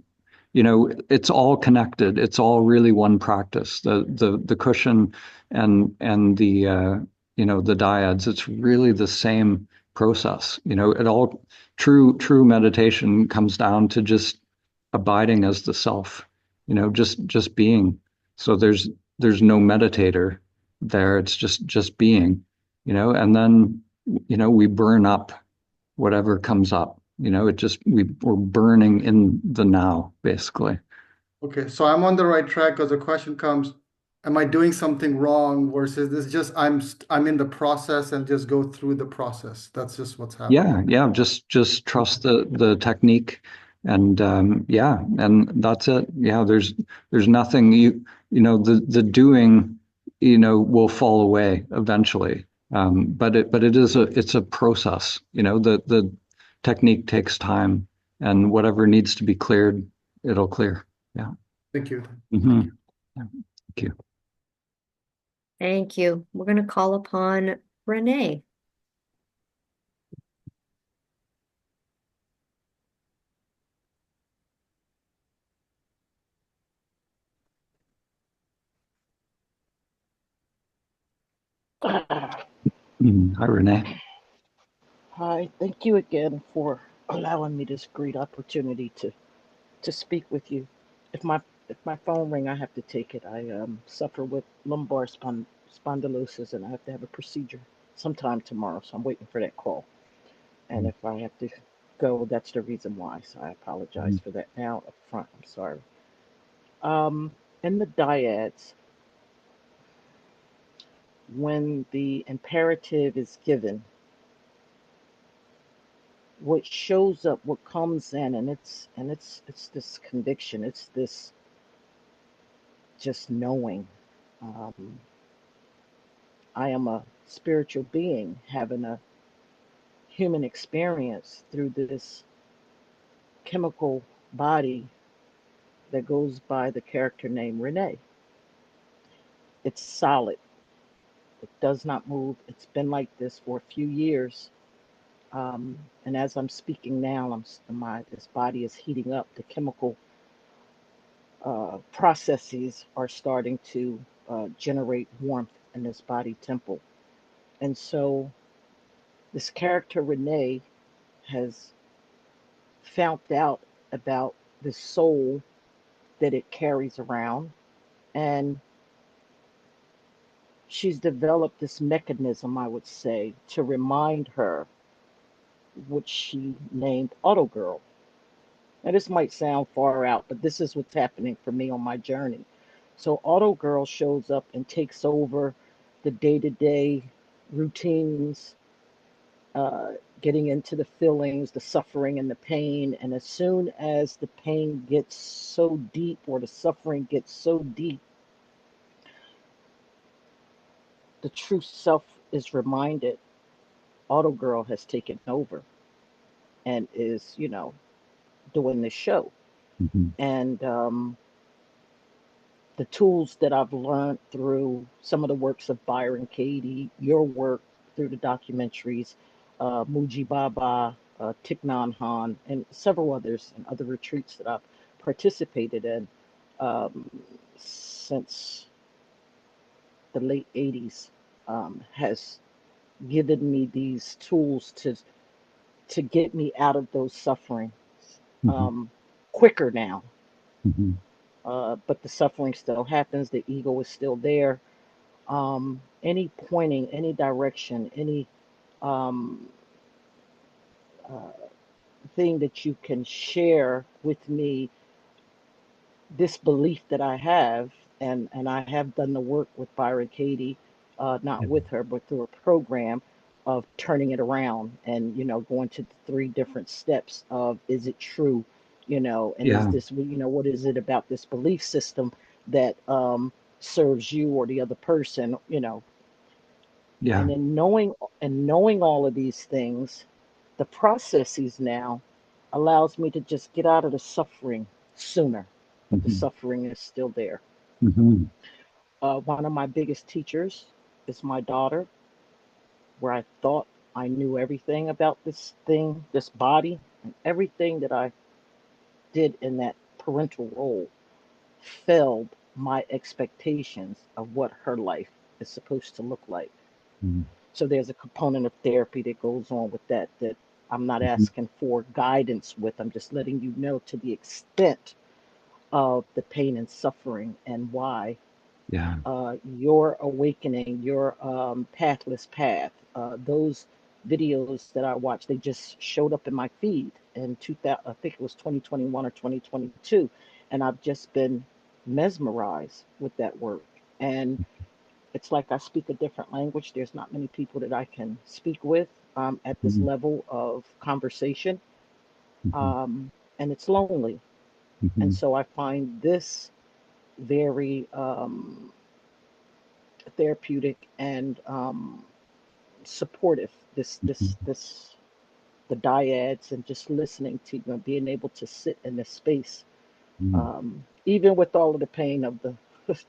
It's all connected. It's all really one practice. The cushion and the dyads. It's really the same process. It all true meditation comes down to just abiding as the self. Just being. So there's no meditator there. It's just being. And then we burn up whatever comes up. We're burning in the now, basically. okay. So I'm on the right track because the question comes, am I doing something wrong versus this just I'm in the process and just go through the process. That's just what's Yeah, happening. yeah. Just trust the technique, and yeah, and that's it. Yeah, there's nothing the doing will fall away eventually. But it's a process. The technique takes time, and whatever needs to be cleared, it'll clear. Yeah. Thank you. Hmm. Yeah. Thank you. Thank you. We're going to call upon Renee. Hi, Renee. Hi, thank you again for allowing me this great opportunity to speak with you. If my if my phone ring, I have to take it. I suffer with lumbar spondylosis, and I have to have a procedure sometime tomorrow. So I'm waiting for that call. And if I have to go, that's the reason why. So I apologize for that now up front. I'm sorry. Um, in the dyads, when the imperative is given, what shows up, what comes in, and it's this conviction, it's this just knowing. Um, I am a spiritual being having a human experience through this chemical body that goes by the character name Renee. It's solid. It does not move. It's been like this for a few years. And as I'm speaking now, this body is heating up. The chemical processes are starting to generate warmth in this body temple. And so this character, Renee, has found out about the soul that it carries around. And she's developed this mechanism, I would say, to remind her, which she named Auto Girl. Now, this might sound far out, but this is what's happening for me on my journey. So, Auto Girl shows up and takes over the day to day routines, getting into the feelings, the suffering and the pain. And as soon as the pain gets so deep or the suffering gets so deep, the true self is reminded Auto Girl has taken over and is, doing this show. And the tools that I've learned through some of the works of Byron Katie, your work through the documentaries, Muji Baba, Thich Nhat Hanh, and several others and other retreats that I've participated in since the late 80s, has given me these tools to get me out of those sufferings quicker now. But the suffering still happens. The ego is still there. Any pointing, any direction, any thing that you can share with me, this belief that I have, and I have done the work with Byron Katie, not with her, but through a program of turning it around and, going to the 3 different steps of, is it true? And is this, what is it about this belief system that serves you or the other person, Yeah. and in knowing all of these things, the processes now allows me to just get out of the suffering sooner, but the suffering is still there. One of my biggest teachers is my daughter, where I thought I knew everything about this thing, this body, and everything that I did in that parental role failed my expectations of what her life is supposed to look like. So there's a component of therapy that goes on with that I'm not asking for guidance with. I'm just letting you know to the extent of the pain and suffering and why your awakening, your pathless path, those videos that I watched, they just showed up in my feed in 2000, I think it was 2021 or 2022, and I've just been mesmerized with that work. And it's like I speak a different language. There's not many people that I can speak with at this level of conversation, and it's lonely. And so I find this very therapeutic and supportive. The dyads and just listening to, being able to sit in this space, even with all of the pain of the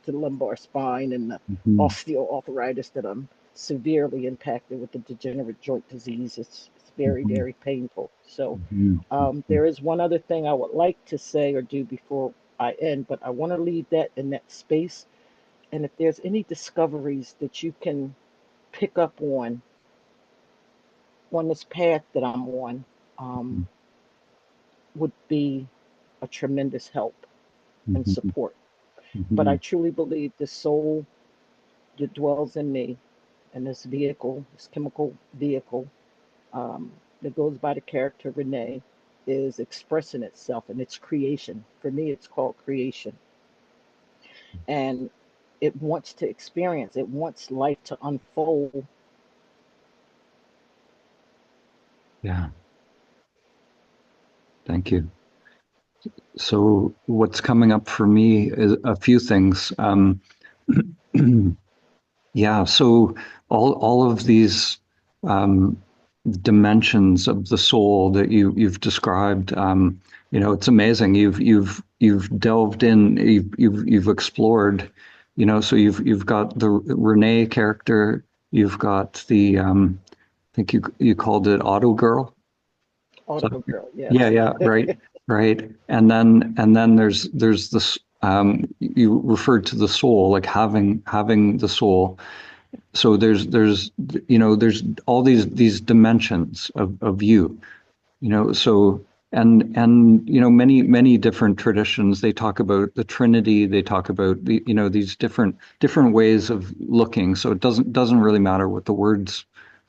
lumbar spine and the osteoarthritis that I'm severely impacted with, the degenerate joint disease. It's very, very painful. So there is one other thing I would like to say or do before I end, but I want to leave that in that space. And if there's any discoveries that you can pick up on this path that I'm on, would be a tremendous help and support. But I truly believe the soul that dwells in me and this vehicle, this chemical vehicle that goes by the character Renee, is expressing itself in its creation. For me, it's called creation. And it wants to experience, it wants life to unfold. Yeah. Thank you. So what's coming up for me is a few things. Yeah, so all of these dimensions of the soul that you've described, it's amazing. You've delved in, you've explored, so you've got the Renee character, you've got the I think you called it Auto Girl. Auto Girl, yes. Yeah, right. And then there's this you referred to the soul, like having the soul. So there's all these dimensions of you, so and many different traditions, they talk about the Trinity, they talk about these different ways of looking. So it doesn't really matter what the words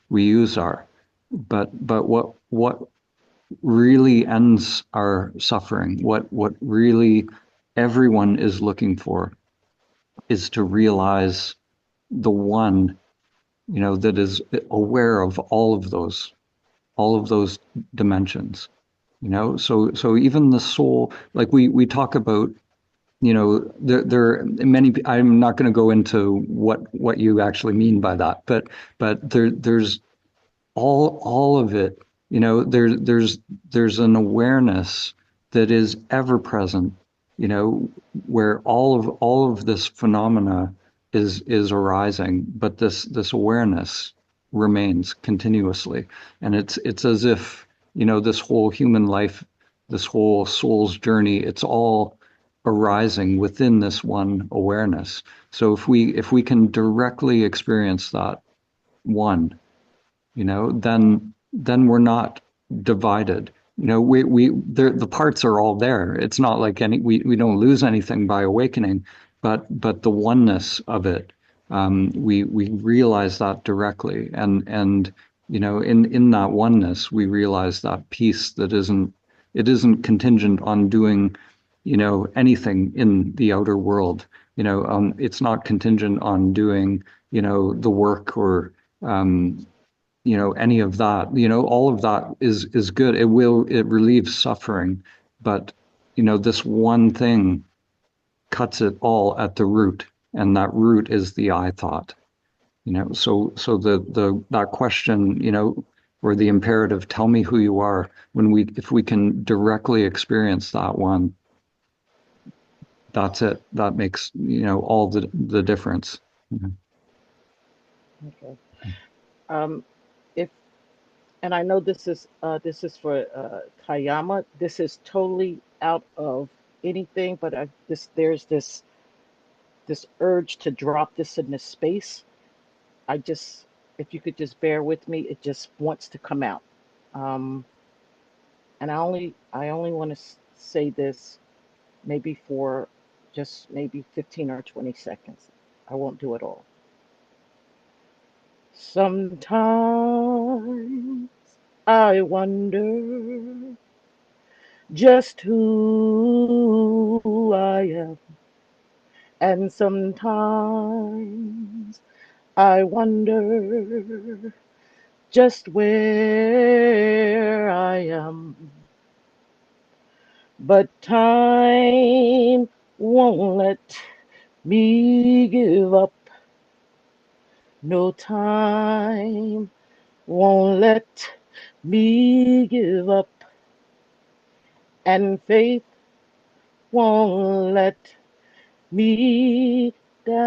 we use are, but what really ends our suffering, what really everyone is looking for, is to realize the one that is aware of all of those dimensions. So even the soul, like we talk about, there are many. I'm not going to go into what you actually mean by that, but there's all of it. There's an awareness that is ever present, where all of this phenomena is arising, but this awareness remains continuously. And it's as if, this whole human life, this whole soul's journey, it's all arising within this one awareness. So if we can directly experience that one, then we're not divided. The parts are all there. It's not like we don't lose anything by awakening, but the oneness of it, we realize that directly, and in that oneness we realize that peace that isn't contingent on doing anything in the outer world. It's not contingent on doing the work or any of that. All of that is good. It relieves suffering, but this one thing cuts it all at the root, and that root is the I thought. So that question, or the imperative, tell me who you are, if we can directly experience that one, that's it. That makes all the difference. Okay. If and I know this is for Kayama. This is totally out of anything, but there's this urge to drop this in this space. If you could just bear with me, it just wants to come out. And I only want to say this maybe for just maybe 15 or 20 seconds. I won't do it all. Sometimes I wonder just who I am, and sometimes I wonder just where I am. But time won't let me give up. No, time won't let me give up. And faith won't let me down.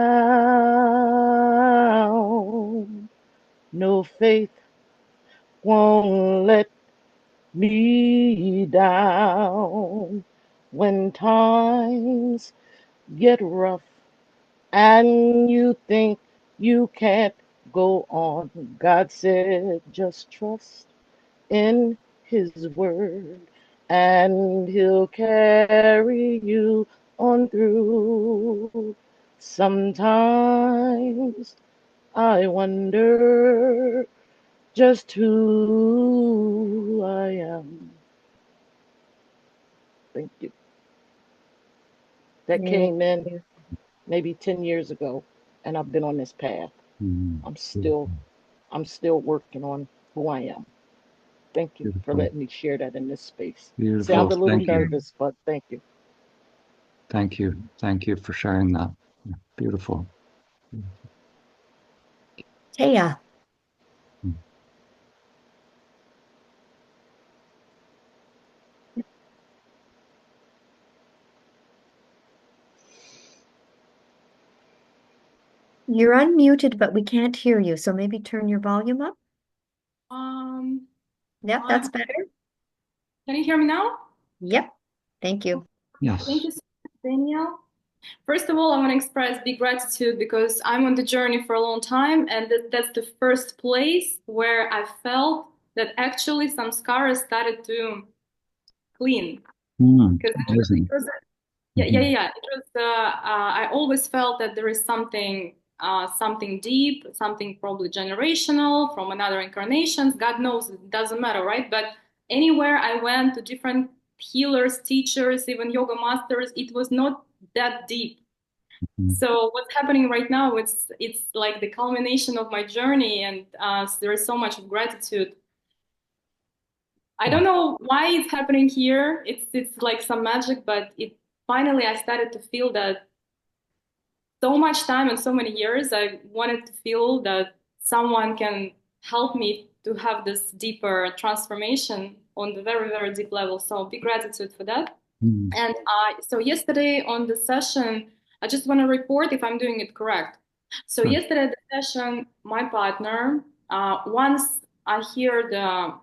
No, faith won't let me down. When times get rough and you think you can't go on, God said, just trust in His word, and He'll carry you on through. Sometimes I wonder just who I am. Thank you. That came in maybe 10 years ago, and I've been on this path. I'm still working on who I am. Thank you for letting me share that in this space. Beautiful. Sound a little Thank you. nervous, but thank you. Thank you. Thank you for sharing that. Beautiful. Taya. You're unmuted, but we can't hear you, so maybe turn your volume up. Yep, that's better. Can you hear me now? Yep. Thank you. Yes. Thank you so much, Daniel. First of all, I want to express big gratitude because I'm on the journey for a long time, and that's the first place where I felt that actually some scars started to clean. Because Amazing. yeah. It was I always felt that there is something deep, something probably generational from another incarnations. God knows, it doesn't matter, right? But anywhere I went to different healers, teachers, even yoga masters, it was not that deep. So what's happening right now, it's like the culmination of my journey, and there is so much gratitude. I don't know why it's happening here. It's like some magic, but it finally I started to feel that so much time and so many years I wanted to feel that someone can help me to have this deeper transformation on the very, very deep level. So big gratitude for that. And so yesterday on the session, I just want to report if I'm doing it correct. So yesterday at the session, my partner, once I hear the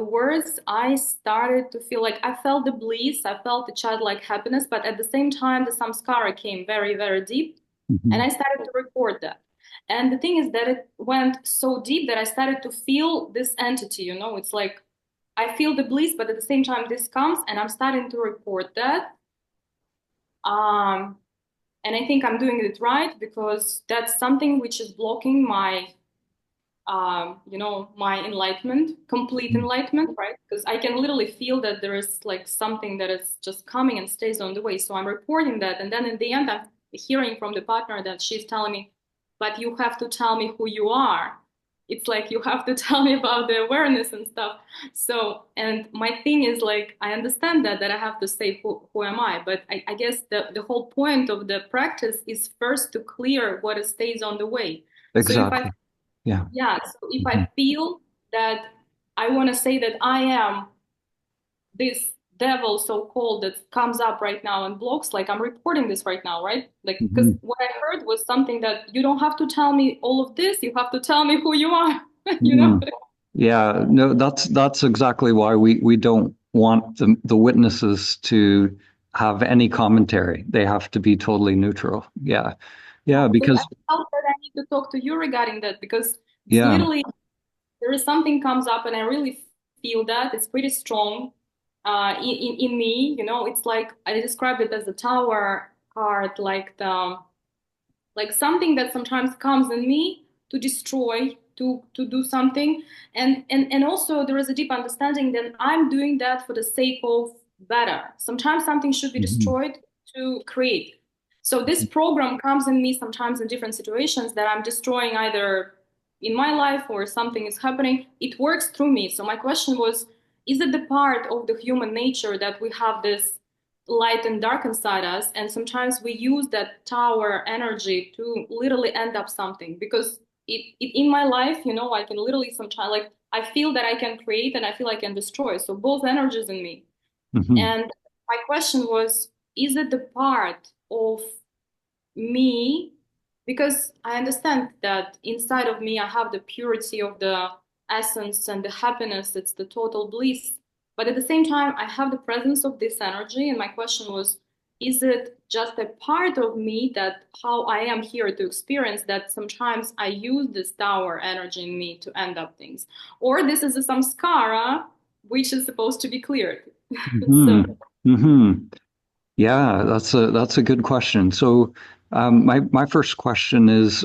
words, I started to feel like I felt the bliss, I felt the childlike happiness, but at the same time, the samskara came very, very deep, and I started to report that. And the thing is that it went so deep that I started to feel this entity, you know, it's like I feel the bliss, but at the same time, this comes, and I'm starting to report that. And I think I'm doing it right because that's something which is blocking my you know, my enlightenment, complete enlightenment, right? Because I can literally feel that there is like something that is just coming and stays on the way. So I'm reporting that. And then in the end, I'm hearing from the partner that she's telling me, but you have to tell me who you are. It's like you have to tell me about the awareness and stuff. So, and my thing is like, I understand that I have to say who am I? But I guess the whole point of the practice is first to clear what stays on the way. Exactly. So Yeah. So if I feel that I want to say that I am this devil, so-called, that comes up right now and blocks, like I'm reporting this right now, right? Like, because what I heard was something that you don't have to tell me all of this, you have to tell me who you are, you know? Yeah, no, that's exactly why we don't want the witnesses to have any commentary. They have to be totally neutral. Yeah. Yeah, because I felt that I need to talk to you regarding that because it's yeah. literally there is something comes up and I really feel that it's pretty strong in me, you know. It's like I described it as the tower card, like something that sometimes comes in me to destroy, to do something, and also there is a deep understanding that I'm doing that for the sake of better. Sometimes something should be destroyed to create. So this program comes in me sometimes in different situations that I'm destroying either in my life or something is happening. It works through me. So my question was, is it the part of the human nature that we have this light and dark inside us, and sometimes we use that tower energy to literally end up something? Because in my life, you know, I can literally sometimes, like, I feel that I can create and I feel I can destroy. So both energies in me. And my question was, is it the part of me? Because I understand that inside of me, I have the purity of the essence and the happiness. It's the total bliss. But at the same time, I have the presence of this energy. And my question was, is it just a part of me that how I am here to experience that sometimes I use this tower energy in me to end up things? Or this is a samskara, which is supposed to be cleared. Yeah, that's a good question. So my first question is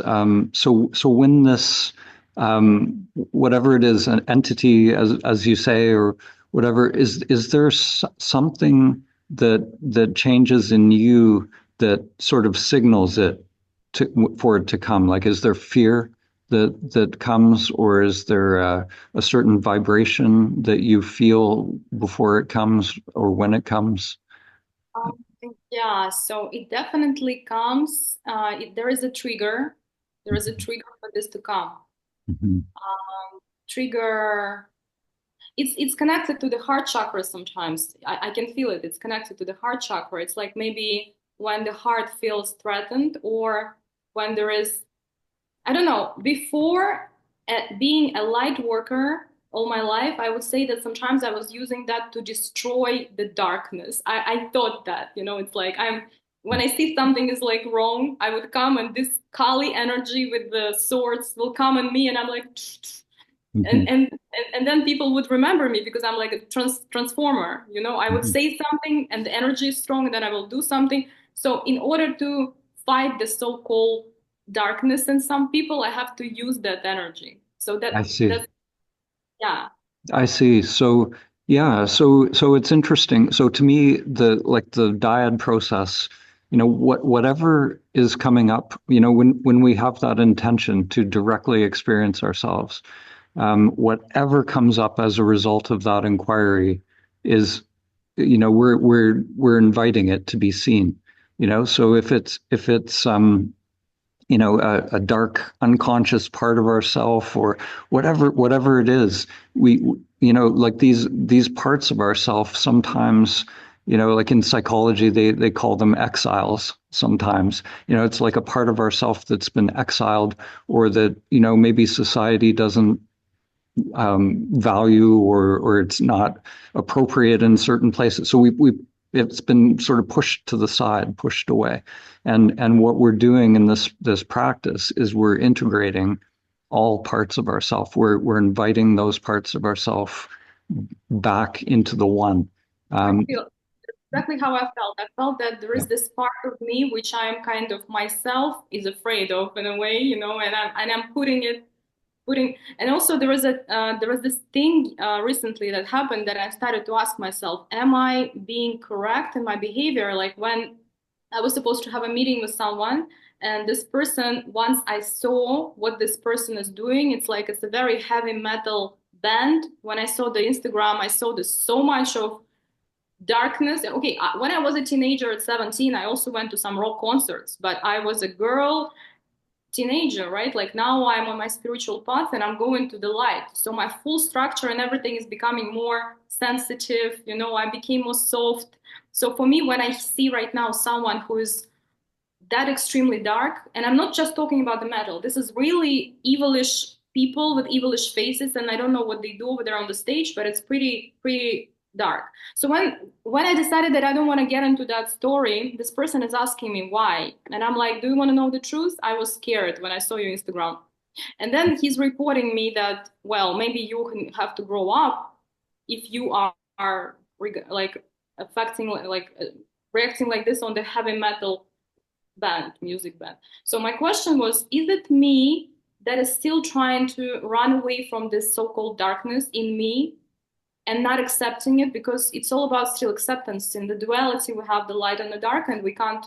so when this whatever it is, an entity, as you say, or whatever, is there something that changes in you that sort of signals it for it to come? Like, is there fear that comes, or is there a certain vibration that you feel before it comes or when it comes? Yeah, so it definitely comes. There is a trigger. There is a trigger for this to come. Trigger. It's connected to the heart chakra sometimes. I can feel it. It's connected to the heart chakra. It's like maybe when the heart feels threatened, or when there is, I don't know, before being a light worker all my life, I would say that sometimes I was using that to destroy the darkness. I thought that, you know, it's like when I see something is like wrong, I would come and this Kali energy with the swords will come on me and I'm like, and then people would remember me because I'm like a transformer, you know. I would say something and the energy is strong and then I will do something. So in order to fight the so-called darkness in some people, I have to use that energy. So I see. Yeah. I see. So yeah, so it's interesting. So to me, the dyad process whatever is coming up, when we have that intention to directly experience ourselves, whatever comes up as a result of that inquiry is, we're inviting it to be seen. So if it's a dark unconscious part of ourself, or whatever it is, we like these parts of ourself sometimes, like in psychology, they call them exiles sometimes. It's like a part of ourself that's been exiled, or that maybe society doesn't value, or it's not appropriate in certain places. So it's been sort of pushed to the side, pushed away. And what we're doing in this practice is we're integrating all parts of ourself. We're inviting those parts of ourself back into the one. I feel exactly how I felt. I felt that there is this part of me which I'm kind of myself is afraid of in a way, and I'm putting. And also there was this thing recently that happened that I started to ask myself, am I being correct in my behavior? Like when I was supposed to have a meeting with someone, and this person, once I saw what this person is doing, it's a very heavy metal band. When I saw the Instagram, I saw so much of darkness. Okay, when I was a teenager at 17, I also went to some rock concerts, but I was a girl teenager, right? Like now I'm on my spiritual path and I'm going to the light. So my full structure and everything is becoming more sensitive. I became more soft. So for me, when I see right now someone who is that extremely dark, and I'm not just talking about the metal, this is really evilish people with evilish faces, and I don't know what they do over there on the stage, but it's pretty dark. So when I decided that I don't want to get into that story, this person is asking me why. And I'm like, do you want to know the truth? I was scared when I saw your Instagram. And then he's reporting me that, well, maybe you have to grow up if you are affecting, reacting like this on the heavy metal music band. So my question was, is it me that is still trying to run away from this so-called darkness in me and not accepting it? Because it's all about still acceptance. In the duality, we have the light and the dark, and we can't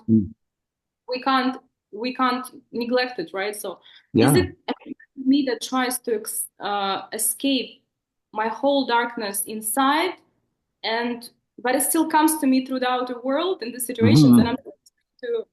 neglect it, right? So is it me that tries to escape my whole darkness inside, but it still comes to me through the outer world in the situations, and I'm to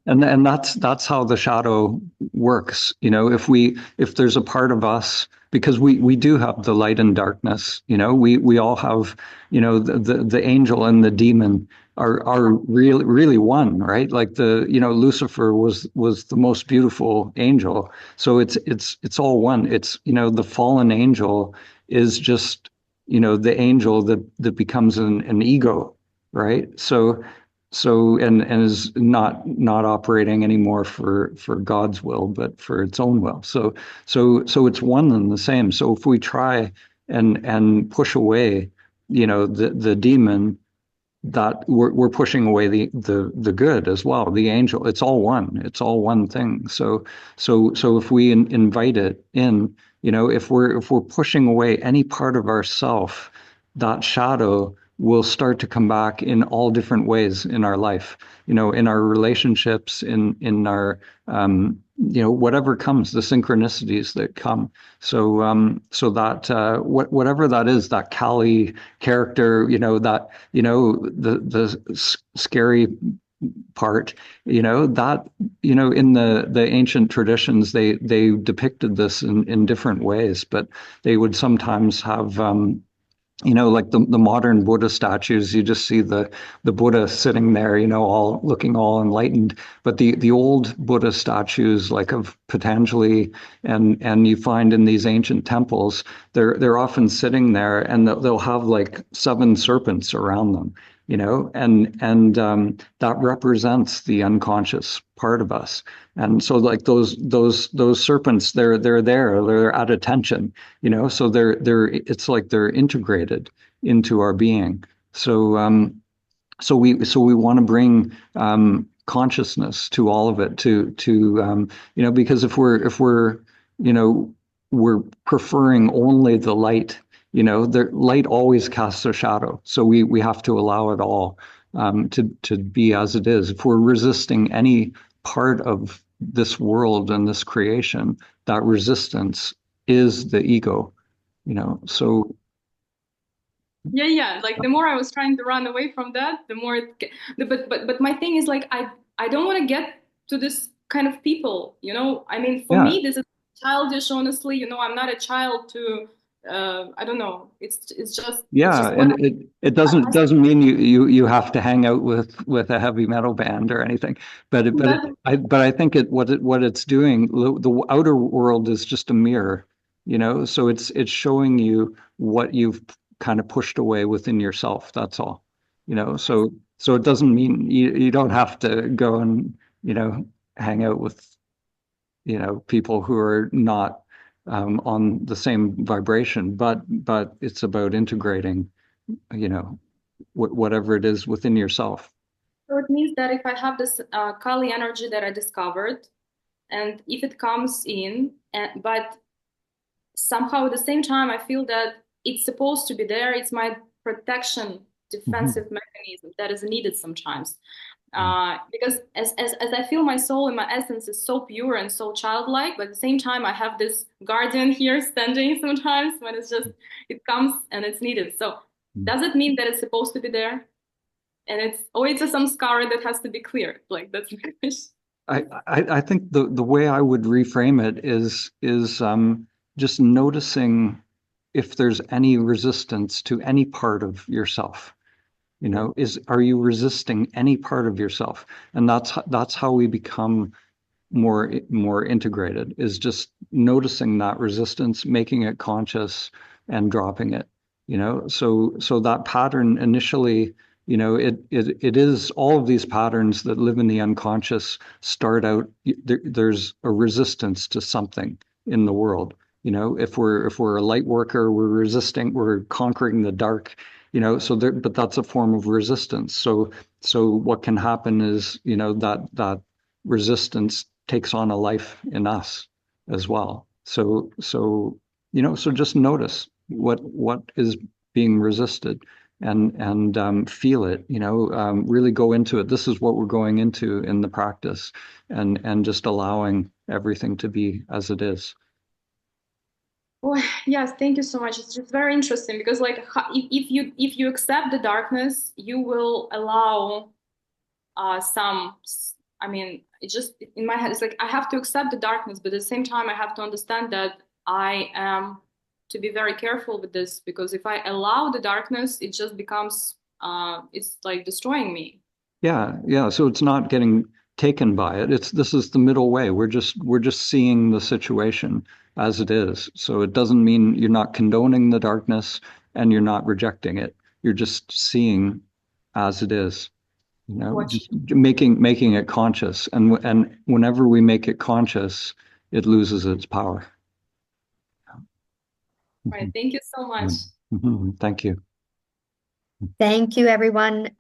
and that's how the shadow works. If there's a part of us, because we do have the light and darkness, we all have, the angel and the demon are really one, right? Like Lucifer was the most beautiful angel. So it's all one. It's, the fallen angel is just, the angel that becomes an ego, right? So and is not operating anymore for God's will, but for its own will. So it's one and the same. So if we try and push away, the demon, that we're pushing away the good as well, the angel. It's all one. It's all one thing. So if we invite it in, if we're pushing away any part of ourself, that shadow will start to come back in all different ways in our life, in our relationships, in our, whatever comes, the synchronicities that come. So that whatever that is, that Kali character, that, the scary part, that, in the ancient traditions, they depicted this in different ways, but they would sometimes have, like the modern Buddha statues, you just see the Buddha sitting there, all looking all enlightened. But the old Buddha statues, like of Patanjali, and you find in these ancient temples, they're often sitting there, and they'll have like 7 serpents around them, and that represents the unconscious part of us. And so like those serpents, they're at attention, so it's like they're integrated into our being. So we want to bring consciousness to all of it, to because if we're preferring only the light, the light always casts a shadow. So we have to allow it all. to be as it is. If we're resisting any part of this world and this creation, that resistance is the ego, so Yeah. Like the more I was trying to run away from that, the more but my thing is like I don't want to get to this kind of people, I mean, for yeah. me this is childish, honestly, I'm not a child to I don't know, it's just Yeah, what and it doesn't mean you have to hang out with a heavy metal band or anything, but I think what it's doing, the outer world is just a mirror, so it's showing you what you've kind of pushed away within yourself. That's all, so it doesn't mean you don't have to go and hang out with people who are not on the same vibration, but it's about integrating, whatever it is within yourself. So it means that if I have this Kali energy that I discovered, and if it comes in, but somehow at the same time I feel that it's supposed to be there, it's my protection defensive mechanism that is needed sometimes. Because as I feel my soul and my essence is so pure and so childlike, but at the same time I have this guardian here standing sometimes when it comes and it's needed. So does it mean that it's supposed to be there? And it's a samskara that has to be cleared. Like that's my wish. I think the way I would reframe it is just noticing if there's any resistance to any part of yourself. Are you resisting any part of yourself? And that's how we become more integrated, is just noticing that resistance, making it conscious and dropping it. So that pattern initially, it is all of these patterns that live in the unconscious start out, there's a resistance to something in the world. If we're a light worker, we're conquering the dark, but that's a form of resistance. So what can happen is, that resistance takes on a life in us as well. So just notice what is being resisted and feel it, really go into it. This is what we're going into in the practice, and just allowing everything to be as it is. Well, yes, thank you so much. It's just very interesting because if you accept the darkness, you will allow I mean, it just in my head, it's like I have to accept the darkness, but at the same time, I have to understand that I am to be very careful with this, because if I allow the darkness, it just becomes it's like destroying me. Yeah. So it's not getting taken by it. This is the middle way. We're just seeing the situation as it is. So it doesn't mean you're not condoning the darkness and you're not rejecting it. You're just seeing as it is. Just making it conscious, and whenever we make it conscious, it loses its power. Right. Thank you so much. Thank you. Thank you, everyone.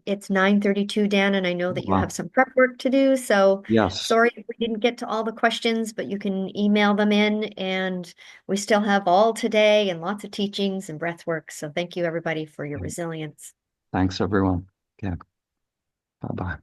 It's 9:32, Dan, and I know that you have some prep work to do. So yes, sorry if we didn't get to all the questions, but you can email them in, and we still have all today and lots of teachings and breath work. So thank you, everybody, for your resilience. Thanks, everyone. Yeah. Bye-bye.